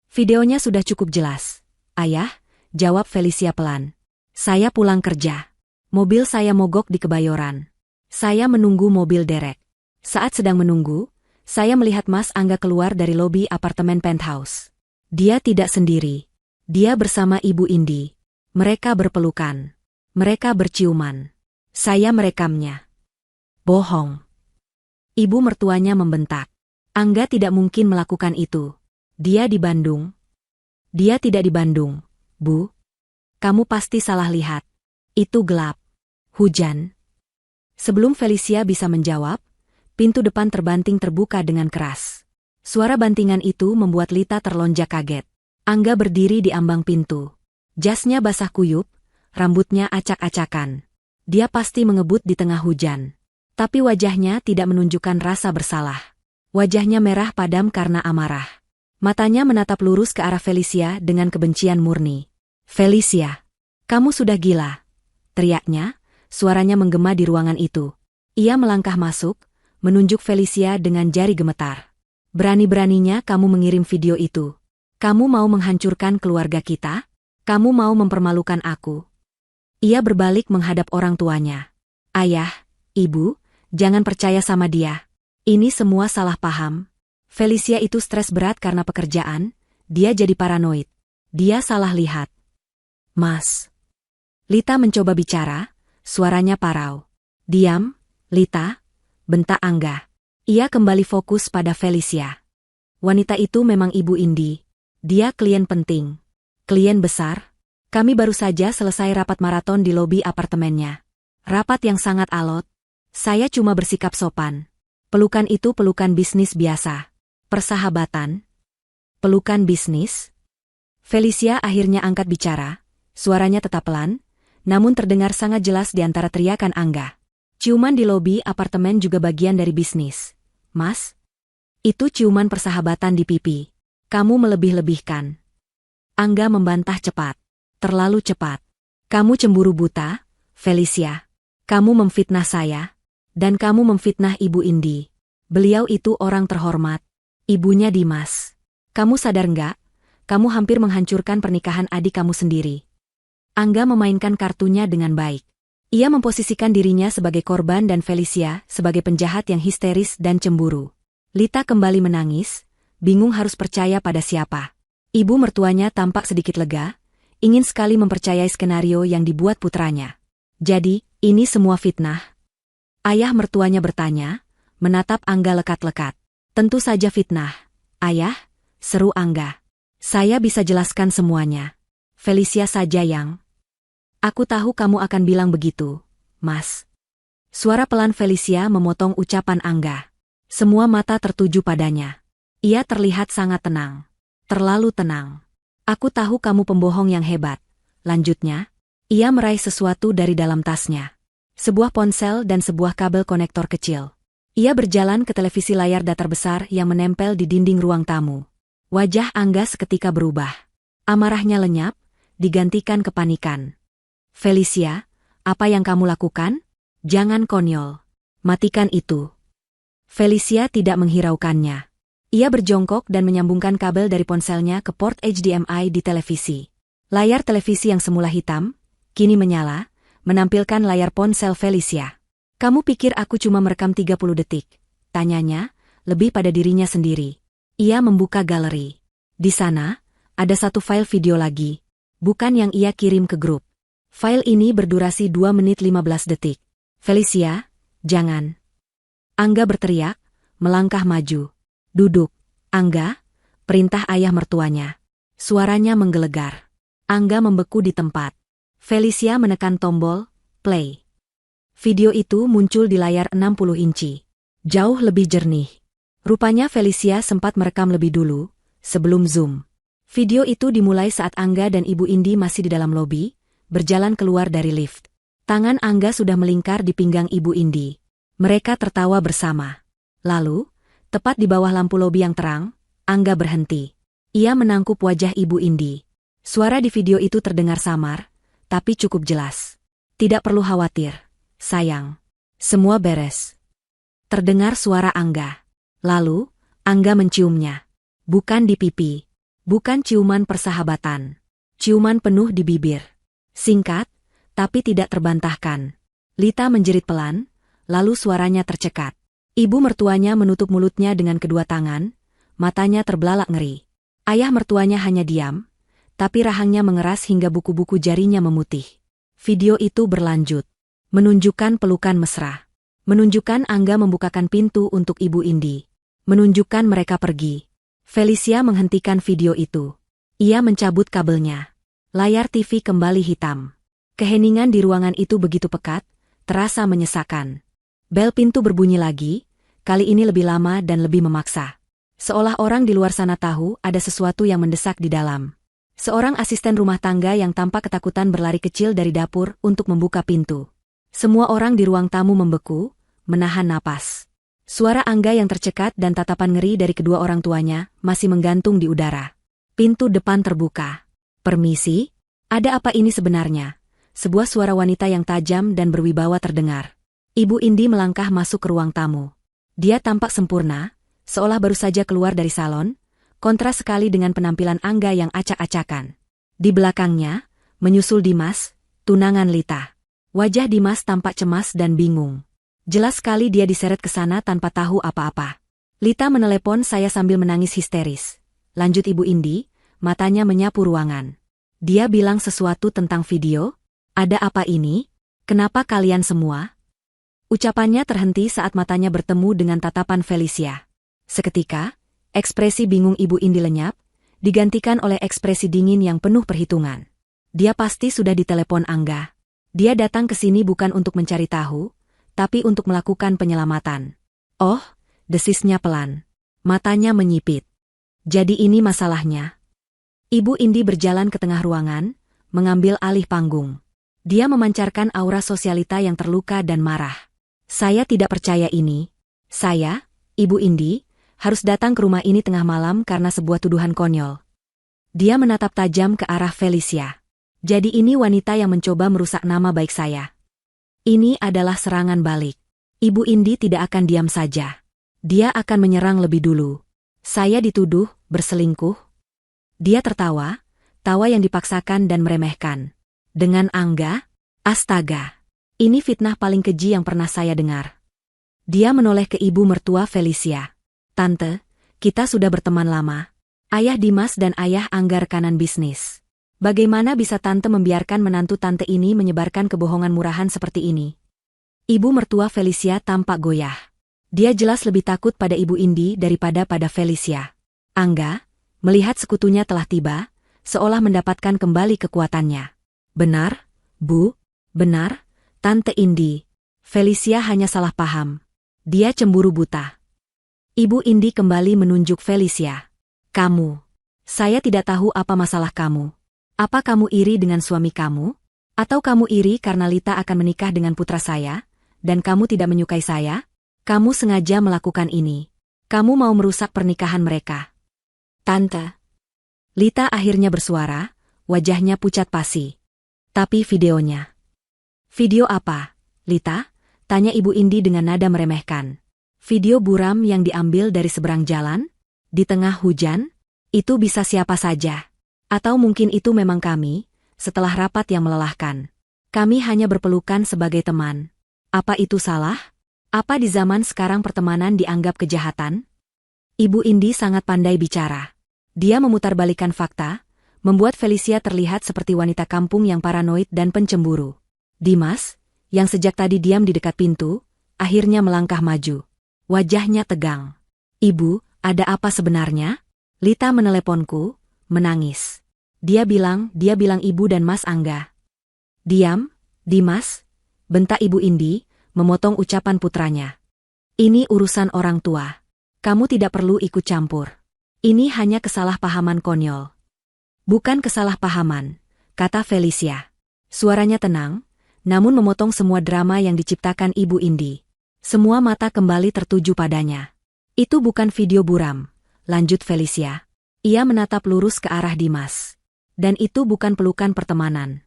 Videonya sudah cukup jelas. Ayah, jawab Felicia pelan. Saya pulang kerja. Mobil saya mogok di Kebayoran. Saya menunggu mobil derek. Saat sedang menunggu, saya melihat Mas Angga keluar dari lobi apartemen penthouse. Dia tidak sendiri. Dia bersama Ibu Indi. Mereka berpelukan. Mereka berciuman. Saya merekamnya. Bohong. Ibu mertuanya membentak. Angga tidak mungkin melakukan itu. Dia di Bandung. Dia tidak di Bandung, Bu. Kamu pasti salah lihat. Itu gelap. Hujan. Sebelum Felicia bisa menjawab, pintu depan terbanting terbuka dengan keras. Suara bantingan itu membuat Lita terlonjak kaget. Angga berdiri di ambang pintu. Jasnya basah kuyup, rambutnya acak-acakan. Dia pasti mengebut di tengah hujan. Tapi wajahnya tidak menunjukkan rasa bersalah. Wajahnya merah padam karena amarah. Matanya menatap lurus ke arah Felicia dengan kebencian murni. Felicia, kamu sudah gila, teriaknya, suaranya menggema di ruangan itu. Ia melangkah masuk, menunjuk Felicia dengan jari gemetar. Berani-beraninya kamu mengirim video itu. Kamu mau menghancurkan keluarga kita? Kamu mau mempermalukan aku? Ia berbalik menghadap orang tuanya. Ayah, Ibu, jangan percaya sama dia. Ini semua salah paham. Felicia itu stres berat karena pekerjaan, dia jadi paranoid. Dia salah lihat. Mas. Lita mencoba bicara, suaranya parau. Diam, Lita, bentak Angga. Ia kembali fokus pada Felicia. Wanita itu memang Ibu Indi. Dia klien penting. Klien besar. Kami baru saja selesai rapat maraton di lobi apartemennya. Rapat yang sangat alot. Saya cuma bersikap sopan. Pelukan itu pelukan bisnis biasa. Persahabatan. Pelukan bisnis. Felicia akhirnya angkat bicara. Suaranya tetap pelan, namun terdengar sangat jelas di antara teriakan Angga. Ciuman di lobi apartemen juga bagian dari bisnis. Mas? Itu ciuman persahabatan di pipi. Kamu melebih-lebihkan. Angga membantah cepat. Terlalu cepat. Kamu cemburu buta, Felicia. Kamu memfitnah saya. Dan kamu memfitnah Ibu Indi. Beliau itu orang terhormat. Ibunya Dimas. Kamu sadar nggak? Kamu hampir menghancurkan pernikahan adik kamu sendiri. Angga memainkan kartunya dengan baik. Ia memposisikan dirinya sebagai korban dan Felicia sebagai penjahat yang histeris dan cemburu. Lita kembali menangis, bingung harus percaya pada siapa. Ibu mertuanya tampak sedikit lega, ingin sekali mempercayai skenario yang dibuat putranya. Jadi, ini semua fitnah? Ayah mertuanya bertanya, menatap Angga lekat-lekat. Tentu saja fitnah, Ayah, seru Angga. Saya bisa jelaskan semuanya. Felicia saja yang... Aku tahu kamu akan bilang begitu, Mas. Suara pelan Felicia memotong ucapan Angga. Semua mata tertuju padanya. Ia terlihat sangat tenang. Terlalu tenang. Aku tahu kamu pembohong yang hebat. Lanjutnya, ia meraih sesuatu dari dalam tasnya. Sebuah ponsel dan sebuah kabel konektor kecil. Ia berjalan ke televisi layar datar besar yang menempel di dinding ruang tamu. Wajah Angga seketika berubah. Amarahnya lenyap, digantikan kepanikan. Felicia, apa yang kamu lakukan? Jangan konyol. Matikan itu. Felicia tidak menghiraukannya. Ia berjongkok dan menyambungkan kabel dari ponselnya ke port HDMI di televisi. Layar televisi yang semula hitam, kini menyala, menampilkan layar ponsel Felicia. Kamu pikir aku cuma merekam 30 detik? Tanyanya, lebih pada dirinya sendiri. Ia membuka galeri. Di sana, ada satu file video lagi, bukan yang ia kirim ke grup. File ini berdurasi 2 menit 15 detik. Felicia, jangan. Angga berteriak, melangkah maju. Duduk, Angga, perintah ayah mertuanya. Suaranya menggelegar. Angga membeku di tempat. Felicia menekan tombol, play. Video itu muncul di layar 60 inci. Jauh lebih jernih. Rupanya Felicia sempat merekam lebih dulu, sebelum zoom. Video itu dimulai saat Angga dan Ibu Indi masih di dalam lobi, berjalan keluar dari lift. Tangan Angga sudah melingkar di pinggang Ibu Indi. Mereka tertawa bersama. Lalu, tepat di bawah lampu lobi yang terang, Angga berhenti. Ia menangkup wajah Ibu Indi. Suara di video itu terdengar samar, tapi cukup jelas. Tidak perlu khawatir, sayang. Semua beres. Terdengar suara Angga. Lalu, Angga menciumnya. Bukan di pipi. Bukan ciuman persahabatan. Ciuman penuh di bibir. Singkat, tapi tidak terbantahkan. Lita menjerit pelan, lalu suaranya tercekat. Ibu mertuanya menutup mulutnya dengan kedua tangan, matanya terbelalak ngeri. Ayah mertuanya hanya diam, tapi rahangnya mengeras hingga buku-buku jarinya memutih. Video itu berlanjut. Menunjukkan pelukan mesra. Menunjukkan Angga membukakan pintu untuk Ibu Indi. Menunjukkan mereka pergi. Felicia menghentikan video itu. Ia mencabut kabelnya. Layar TV kembali hitam. Keheningan di ruangan itu begitu pekat, terasa menyesakan. Bel pintu berbunyi lagi, kali ini lebih lama dan lebih memaksa. Seolah orang di luar sana tahu ada sesuatu yang mendesak di dalam. Seorang asisten rumah tangga yang tampak ketakutan berlari kecil dari dapur untuk membuka pintu. Semua orang di ruang tamu membeku, menahan napas. Suara Angga yang tercekat dan tatapan ngeri dari kedua orang tuanya masih menggantung di udara. Pintu depan terbuka. Permisi? Ada apa ini sebenarnya? Sebuah suara wanita yang tajam dan berwibawa terdengar. Ibu Indi melangkah masuk ke ruang tamu. Dia tampak sempurna, seolah baru saja keluar dari salon, kontras sekali dengan penampilan Angga yang acak-acakan. Di belakangnya, menyusul Dimas, tunangan Lita. Wajah Dimas tampak cemas dan bingung. Jelas sekali dia diseret ke sana tanpa tahu apa-apa. Lita menelepon saya sambil menangis histeris. Lanjut Ibu Indi, matanya menyapu ruangan. Dia bilang sesuatu tentang video? Ada apa ini? Kenapa kalian semua? Ucapannya terhenti saat matanya bertemu dengan tatapan Felicia. Seketika, ekspresi bingung Ibu Indi lenyap, digantikan oleh ekspresi dingin yang penuh perhitungan. Dia pasti sudah ditelepon Angga. Dia datang ke sini bukan untuk mencari tahu, tapi untuk melakukan penyelamatan. Oh, desisnya pelan. Matanya menyipit. Jadi ini masalahnya. Ibu Indi berjalan ke tengah ruangan, mengambil alih panggung. Dia memancarkan aura sosialita yang terluka dan marah. Saya tidak percaya ini. Saya, Ibu Indi, harus datang ke rumah ini tengah malam karena sebuah tuduhan konyol. Dia menatap tajam ke arah Felicia. Jadi ini wanita yang mencoba merusak nama baik saya. Ini adalah serangan balik. Ibu Indi tidak akan diam saja. Dia akan menyerang lebih dulu. Saya dituduh berselingkuh. Dia tertawa, tawa yang dipaksakan dan meremehkan. Dengan Angga? Astaga. Ini fitnah paling keji yang pernah saya dengar. Dia menoleh ke ibu mertua Felicia. Tante, kita sudah berteman lama. Ayah Dimas dan ayah Angga rekanan bisnis. Bagaimana bisa tante membiarkan menantu tante ini menyebarkan kebohongan murahan seperti ini? Ibu mertua Felicia tampak goyah. Dia jelas lebih takut pada ibu Indi daripada pada Felicia. Angga, melihat sekutunya telah tiba, seolah mendapatkan kembali kekuatannya. Benar, Bu, benar, Tante Indi. Felicia hanya salah paham. Dia cemburu buta. Ibu Indi kembali menunjuk Felicia. Kamu. Saya tidak tahu apa masalah kamu. Apa kamu iri dengan suami kamu? Atau kamu iri karena Lita akan menikah dengan putra saya, dan kamu tidak menyukai saya? Kamu sengaja melakukan ini. Kamu mau merusak pernikahan mereka. Tante. Lita akhirnya bersuara, wajahnya pucat pasi. Tapi videonya. Video apa, Lita? Tanya Ibu Indi dengan nada meremehkan. Video buram yang diambil dari seberang jalan? Di tengah hujan? Itu bisa siapa saja. Atau mungkin itu memang kami, setelah rapat yang melelahkan. Kami hanya berpelukan sebagai teman. Apa itu salah? Apa di zaman sekarang pertemanan dianggap kejahatan? Ibu Indi sangat pandai bicara. Dia memutarbalikkan fakta, membuat Felicia terlihat seperti wanita kampung yang paranoid dan pencemburu. Dimas, yang sejak tadi diam di dekat pintu, akhirnya melangkah maju. Wajahnya tegang. Ibu, ada apa sebenarnya? Lita meneleponku, menangis. Dia bilang ibu dan Mas Angga. Diam, Dimas, bentak Ibu Indi, memotong ucapan putranya. Ini urusan orang tua. Kamu tidak perlu ikut campur. Ini hanya kesalahpahaman konyol. Bukan kesalahpahaman, kata Felicia. Suaranya tenang, namun memotong semua drama yang diciptakan Ibu Indi. Semua mata kembali tertuju padanya. Itu bukan video buram, lanjut Felicia. Ia menatap lurus ke arah Dimas. Dan itu bukan pelukan pertemanan.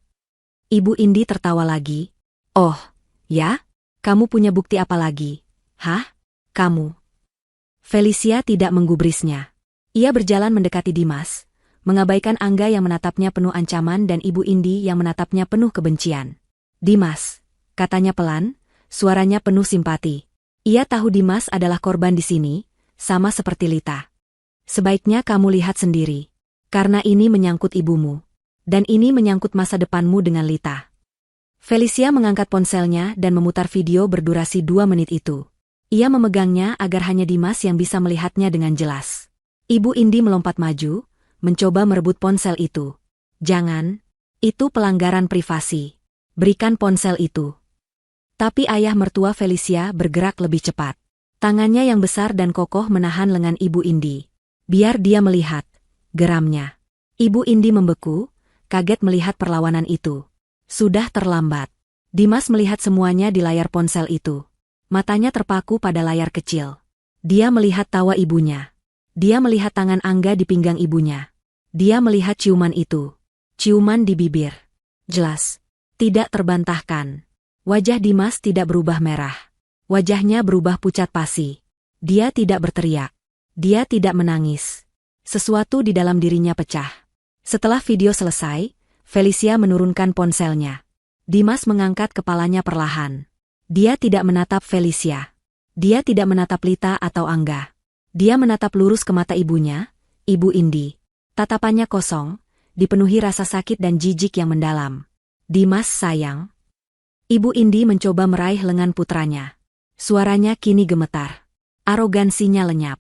Ibu Indi tertawa lagi. Oh, ya? Kamu punya bukti apa lagi? Hah? Kamu? Felicia tidak menggubrisnya. Ia berjalan mendekati Dimas, mengabaikan Angga yang menatapnya penuh ancaman dan Ibu Indi yang menatapnya penuh kebencian. Dimas, katanya pelan, suaranya penuh simpati. Ia tahu Dimas adalah korban di sini, sama seperti Lita. Sebaiknya kamu lihat sendiri. Karena ini menyangkut ibumu. Dan ini menyangkut masa depanmu dengan Lita. Felicia mengangkat ponselnya dan memutar video berdurasi 2 menit itu. Ia memegangnya agar hanya Dimas yang bisa melihatnya dengan jelas. Ibu Indi melompat maju, mencoba merebut ponsel itu. Jangan, itu pelanggaran privasi. Berikan ponsel itu. Tapi ayah mertua Felicia bergerak lebih cepat. Tangannya yang besar dan kokoh menahan lengan Ibu Indi. Biar dia melihat, geramnya. Ibu Indi membeku, kaget melihat perlawanan itu. Sudah terlambat. Dimas melihat semuanya di layar ponsel itu. Matanya terpaku pada layar kecil. Dia melihat tawa ibunya. Dia melihat tangan Angga di pinggang ibunya. Dia melihat ciuman itu. Ciuman di bibir. Jelas. Tidak terbantahkan. Wajah Dimas tidak berubah merah. Wajahnya berubah pucat pasi. Dia tidak berteriak. Dia tidak menangis. Sesuatu di dalam dirinya pecah. Setelah video selesai, Felicia menurunkan ponselnya. Dimas mengangkat kepalanya perlahan. Dia tidak menatap Felicia. Dia tidak menatap Lita atau Angga. Dia menatap lurus ke mata ibunya, Ibu Indi. Tatapannya kosong, dipenuhi rasa sakit dan jijik yang mendalam. Dimas sayang. Ibu Indi mencoba meraih lengan putranya. Suaranya kini gemetar. Arogansinya lenyap.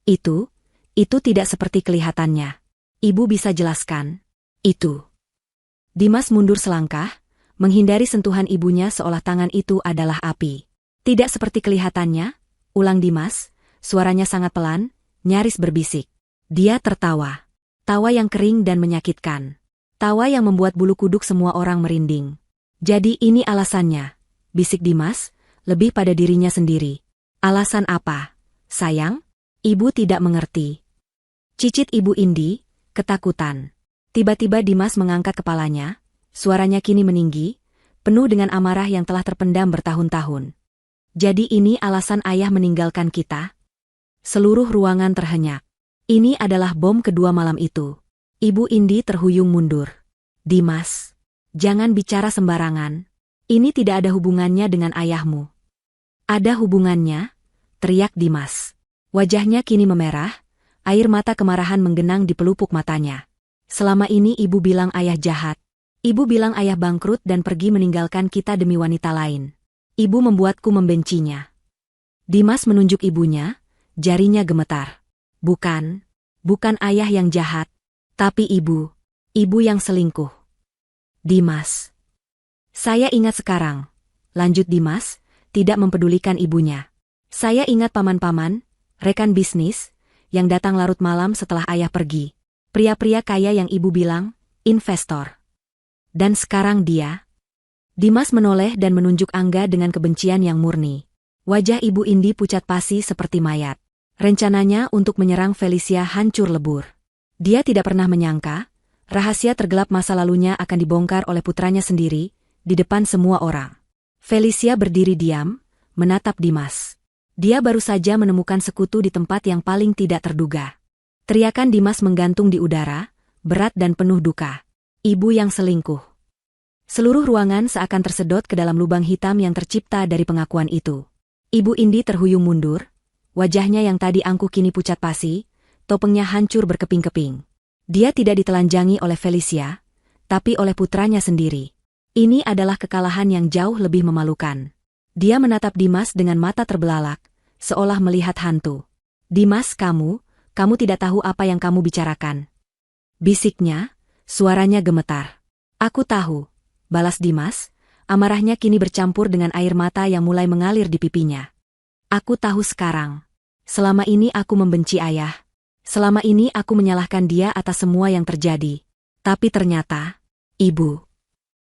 Itu tidak seperti kelihatannya. Ibu bisa jelaskan. Itu. Dimas mundur selangkah, menghindari sentuhan ibunya seolah tangan itu adalah api. Tidak seperti kelihatannya, ulang Dimas, suaranya sangat pelan, nyaris berbisik. Dia tertawa. Tawa yang kering dan menyakitkan. Tawa yang membuat bulu kuduk semua orang merinding. Jadi ini alasannya, bisik Dimas, lebih pada dirinya sendiri. Alasan apa? Sayang? Ibu tidak mengerti. Cicit Ibu Indi, ketakutan. Tiba-tiba Dimas mengangkat kepalanya, Suaranya kini meninggi, penuh dengan amarah yang telah terpendam bertahun-tahun. Jadi ini alasan ayah meninggalkan kita? Seluruh ruangan terhenyak. Ini adalah bom kedua malam itu. Ibu Indi terhuyung mundur. Dimas, jangan bicara sembarangan. Ini tidak ada hubungannya dengan ayahmu. Ada hubungannya, teriak Dimas. Wajahnya kini memerah, air mata kemarahan menggenang di pelupuk matanya. Selama ini ibu bilang ayah jahat. Ibu bilang ayah bangkrut dan pergi meninggalkan kita demi wanita lain. Ibu membuatku membencinya. Dimas menunjuk ibunya, jarinya gemetar. Bukan ayah yang jahat, tapi ibu yang selingkuh. Dimas. Saya ingat sekarang, lanjut Dimas, tidak mempedulikan ibunya. Saya ingat paman-paman, rekan bisnis, yang datang larut malam setelah ayah pergi. Pria-pria kaya yang ibu bilang, investor. Dan sekarang dia. Dimas menoleh dan menunjuk Angga dengan kebencian yang murni. Wajah ibu Indi pucat pasi seperti mayat. Rencananya untuk menyerang Felicia hancur lebur. Dia tidak pernah menyangka, rahasia tergelap masa lalunya akan dibongkar oleh putranya sendiri, di depan semua orang. Felicia berdiri diam, menatap Dimas. Dia baru saja menemukan sekutu di tempat yang paling tidak terduga. Teriakan Dimas menggantung di udara, berat dan penuh duka. Ibu yang selingkuh. Seluruh ruangan seakan tersedot ke dalam lubang hitam yang tercipta dari pengakuan itu. Ibu Indi terhuyung mundur. Wajahnya yang tadi angkuh kini pucat pasi, topengnya hancur berkeping-keping. Dia tidak ditelanjangi oleh Felicia, tapi oleh putranya sendiri. Ini adalah kekalahan yang jauh lebih memalukan. Dia menatap Dimas dengan mata terbelalak, seolah melihat hantu. Dimas, kamu tidak tahu apa yang kamu bicarakan. Bisiknya, suaranya gemetar. Aku tahu, balas Dimas, amarahnya kini bercampur dengan air mata yang mulai mengalir di pipinya. Aku tahu sekarang. Selama ini aku membenci ayah. Selama ini aku menyalahkan dia atas semua yang terjadi. Tapi ternyata, ibu.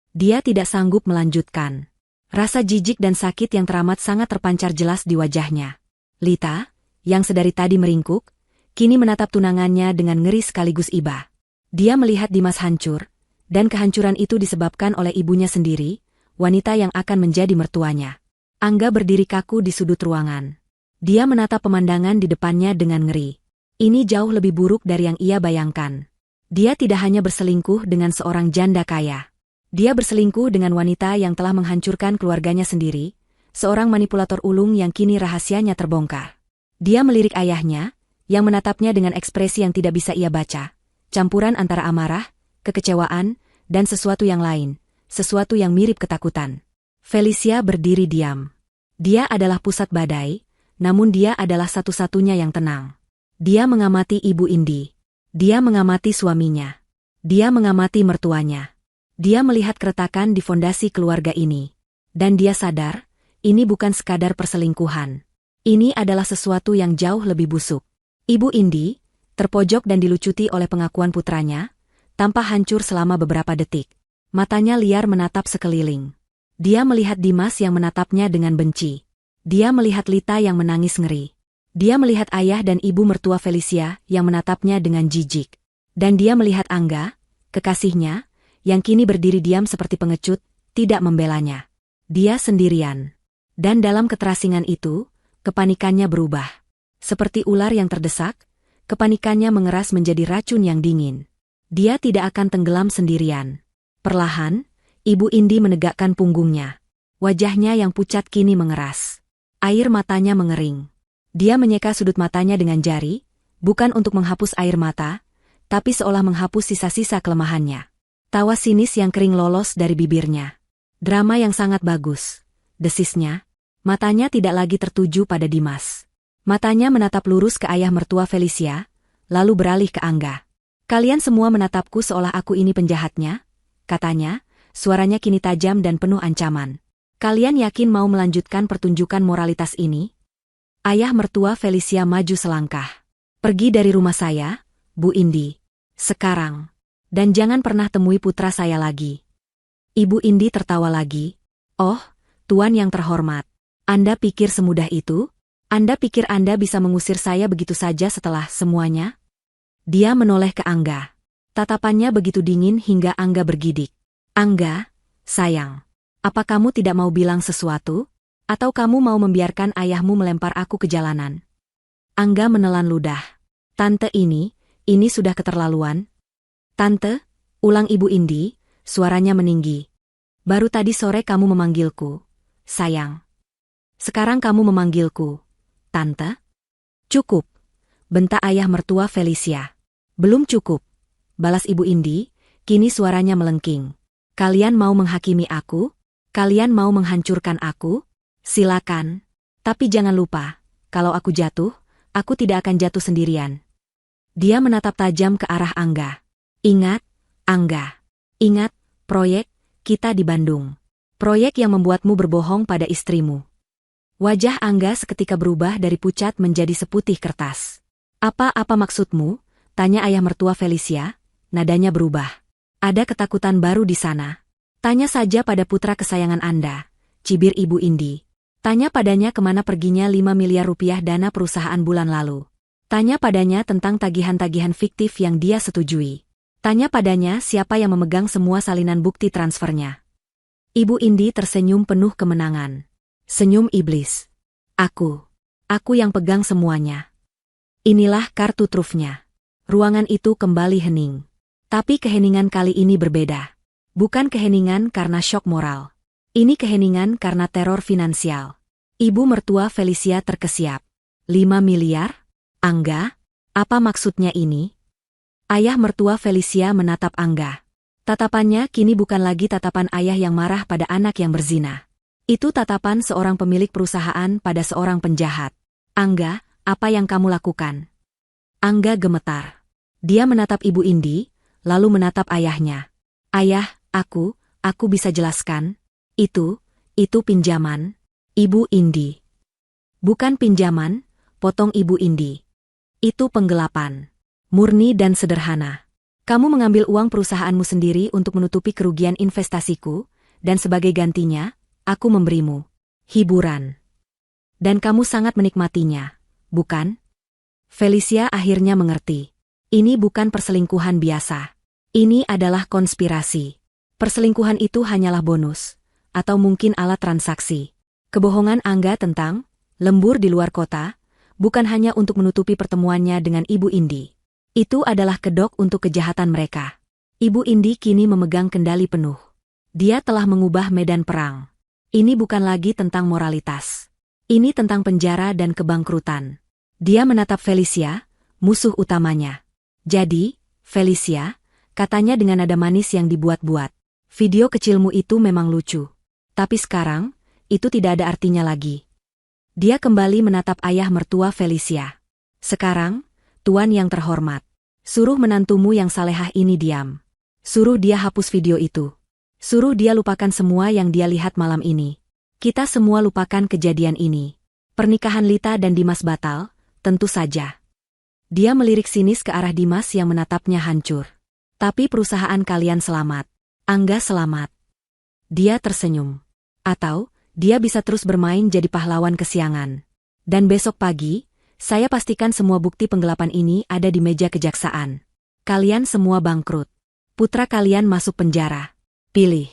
Dia tidak sanggup melanjutkan. Rasa jijik dan sakit yang teramat sangat terpancar jelas di wajahnya. Lita, yang sedari tadi meringkuk, kini menatap tunangannya dengan ngeri sekaligus iba. Dia melihat Dimas hancur, dan kehancuran itu disebabkan oleh ibunya sendiri, wanita yang akan menjadi mertuanya. Angga berdiri kaku di sudut ruangan. Dia menatap pemandangan di depannya dengan ngeri. Ini jauh lebih buruk dari yang ia bayangkan. Dia tidak hanya berselingkuh dengan seorang janda kaya. Dia berselingkuh dengan wanita yang telah menghancurkan keluarganya sendiri, seorang manipulator ulung yang kini rahasianya terbongkar. Dia melirik ayahnya, yang menatapnya dengan ekspresi yang tidak bisa ia baca, campuran antara amarah, kekecewaan, dan sesuatu yang lain, sesuatu yang mirip ketakutan. Felicia berdiri diam. Dia adalah pusat badai, namun dia adalah satu-satunya yang tenang. Dia mengamati Ibu Indi. Dia mengamati suaminya. Dia mengamati mertuanya. Dia melihat keretakan di fondasi keluarga ini. Dan dia sadar, ini bukan sekadar perselingkuhan. Ini adalah sesuatu yang jauh lebih busuk. Ibu Indi, terpojok dan dilucuti oleh pengakuan putranya, tampak hancur selama beberapa detik. Matanya liar menatap sekeliling. Dia melihat Dimas yang menatapnya dengan benci. Dia melihat Lita yang menangis ngeri. Dia melihat ayah dan ibu mertua Felicia yang menatapnya dengan jijik. Dan dia melihat Angga, kekasihnya, yang kini berdiri diam seperti pengecut, tidak membelanya. Dia sendirian. Dan dalam keterasingan itu, kepanikannya berubah. Seperti ular yang terdesak, kepanikannya mengeras menjadi racun yang dingin. Dia tidak akan tenggelam sendirian. Perlahan, Ibu Indi menegakkan punggungnya. Wajahnya yang pucat kini mengeras. Air matanya mengering. Dia menyeka sudut matanya dengan jari, bukan untuk menghapus air mata, tapi seolah menghapus sisa-sisa kelemahannya. Tawa sinis yang kering lolos dari bibirnya. Drama yang sangat bagus, desisnya. Matanya tidak lagi tertuju pada Dimas. Matanya menatap lurus ke ayah mertua Felicia, lalu beralih ke Angga. Kalian semua menatapku seolah aku ini penjahatnya, katanya, suaranya kini tajam dan penuh ancaman. Kalian yakin mau melanjutkan pertunjukan moralitas ini? Ayah mertua Felicia maju selangkah. Pergi dari rumah saya, Bu Indi. Sekarang. Dan jangan pernah temui putra saya lagi. Ibu Indi tertawa lagi. Oh, Tuan yang terhormat. Anda pikir semudah itu? Anda pikir Anda bisa mengusir saya begitu saja setelah semuanya? Dia menoleh ke Angga. Tatapannya begitu dingin hingga Angga bergidik. Angga, sayang. Apa kamu tidak mau bilang sesuatu? Atau kamu mau membiarkan ayahmu melempar aku ke jalanan? Angga menelan ludah. Tante ini sudah keterlaluan. Tante, ulang Ibu Indi, suaranya meninggi. Baru tadi sore kamu memanggilku, sayang. Sekarang kamu memanggilku, Tante? Cukup, bentak ayah mertua Felicia. Belum cukup, balas Ibu Indi, kini suaranya melengking. Kalian mau menghakimi aku? Kalian mau menghancurkan aku? Silakan. Tapi jangan lupa, kalau aku jatuh, aku tidak akan jatuh sendirian. Dia menatap tajam ke arah Angga. Ingat, Angga. Ingat, proyek kita di Bandung. Proyek yang membuatmu berbohong pada istrimu. Wajah Angga seketika berubah dari pucat menjadi seputih kertas. Apa maksudmu? Tanya ayah mertua Felicia, nadanya berubah. Ada ketakutan baru di sana. Tanya saja pada putra kesayangan Anda, cibir Ibu Indi. Tanya padanya kemana perginya 5 miliar rupiah dana perusahaan bulan lalu. Tanya padanya tentang tagihan-tagihan fiktif yang dia setujui. Tanya padanya siapa yang memegang semua salinan bukti transfernya. Ibu Indi tersenyum penuh kemenangan. Senyum iblis. Aku yang pegang semuanya. Inilah kartu trufnya. Ruangan itu kembali hening. Tapi keheningan kali ini berbeda. Bukan keheningan karena syok moral. Ini keheningan karena teror finansial. Ibu mertua Felicia terkesiap. 5 miliar? Angga? Apa maksudnya ini? Ayah mertua Felicia menatap Angga. Tatapannya kini bukan lagi tatapan ayah yang marah pada anak yang berzina. Itu tatapan seorang pemilik perusahaan pada seorang penjahat. Angga, apa yang kamu lakukan? Angga gemetar. Dia menatap Ibu Indi, lalu menatap ayahnya. Ayah, aku bisa jelaskan. Itu pinjaman. Ibu Indi. Bukan pinjaman, potong Ibu Indi. Itu penggelapan. Murni dan sederhana. Kamu mengambil uang perusahaanmu sendiri untuk menutupi kerugian investasiku, dan sebagai gantinya, aku memberimu hiburan. Dan kamu sangat menikmatinya, bukan? Felicia akhirnya mengerti. Ini bukan perselingkuhan biasa. Ini adalah konspirasi. Perselingkuhan itu hanyalah bonus. Atau mungkin alat transaksi. Kebohongan Angga tentang lembur di luar kota, bukan hanya untuk menutupi pertemuannya dengan Ibu Indi. Itu adalah kedok untuk kejahatan mereka. Ibu Indi kini memegang kendali penuh. Dia telah mengubah medan perang. Ini bukan lagi tentang moralitas. Ini tentang penjara dan kebangkrutan. Dia menatap Felicia, musuh utamanya. Jadi, Felicia, katanya dengan nada manis yang dibuat-buat. Video kecilmu itu memang lucu. Tapi sekarang, itu tidak ada artinya lagi. Dia kembali menatap ayah mertua Felicia. Sekarang, Tuan yang terhormat, suruh menantumu yang salehah ini diam. Suruh dia hapus video itu. Suruh dia lupakan semua yang dia lihat malam ini. Kita semua lupakan kejadian ini. Pernikahan Lita dan Dimas batal, tentu saja. Dia melirik sinis ke arah Dimas yang menatapnya hancur. Tapi perusahaan kalian selamat. Angga selamat. Dia tersenyum. Atau, dia bisa terus bermain jadi pahlawan kesiangan. Dan besok pagi, saya pastikan semua bukti penggelapan ini ada di meja kejaksaan. Kalian semua bangkrut. Putra kalian masuk penjara. Pilih.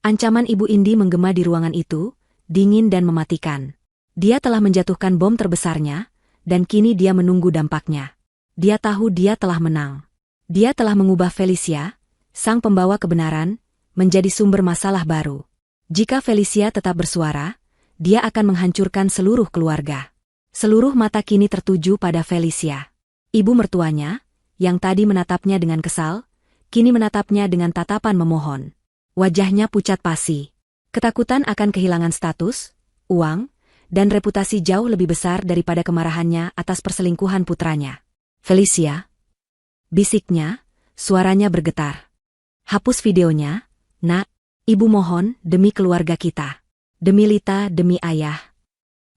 Ancaman Ibu Indi menggema di ruangan itu, dingin dan mematikan. Dia telah menjatuhkan bom terbesarnya, dan kini dia menunggu dampaknya. Dia tahu dia telah menang. Dia telah mengubah Felicia, sang pembawa kebenaran, menjadi sumber masalah baru. Jika Felicia tetap bersuara, dia akan menghancurkan seluruh keluarga. Seluruh mata kini tertuju pada Felicia. Ibu mertuanya, yang tadi menatapnya dengan kesal, kini menatapnya dengan tatapan memohon. Wajahnya pucat pasi. Ketakutan akan kehilangan status, uang, dan reputasi jauh lebih besar daripada kemarahannya atas perselingkuhan putranya. Felicia, bisiknya, suaranya bergetar. Hapus videonya, nak. Ibu mohon, demi keluarga kita. Demi Lita, demi ayah.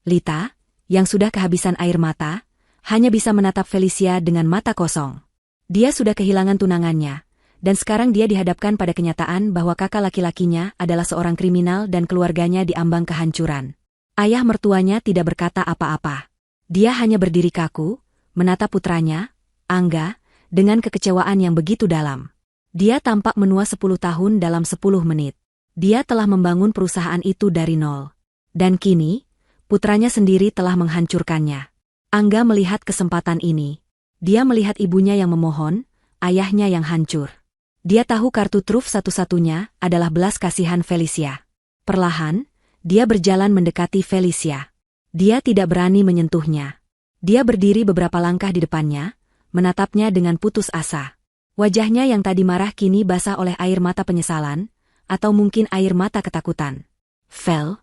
Lita, yang sudah kehabisan air mata, hanya bisa menatap Felicia dengan mata kosong. Dia sudah kehilangan tunangannya, dan sekarang dia dihadapkan pada kenyataan bahwa kakak laki-lakinya adalah seorang kriminal dan keluarganya diambang kehancuran. Ayah mertuanya tidak berkata apa-apa. Dia hanya berdiri kaku, menatap putranya, Angga, dengan kekecewaan yang begitu dalam. Dia tampak menua 10 tahun dalam 10 menit. Dia telah membangun perusahaan itu dari nol. Dan kini, putranya sendiri telah menghancurkannya. Angga melihat kesempatan ini. Dia melihat ibunya yang memohon, ayahnya yang hancur. Dia tahu kartu truf satu-satunya adalah belas kasihan Felicia. Perlahan, dia berjalan mendekati Felicia. Dia tidak berani menyentuhnya. Dia berdiri beberapa langkah di depannya, menatapnya dengan putus asa. Wajahnya yang tadi marah kini basah oleh air mata penyesalan, atau mungkin air mata ketakutan. "Fel?"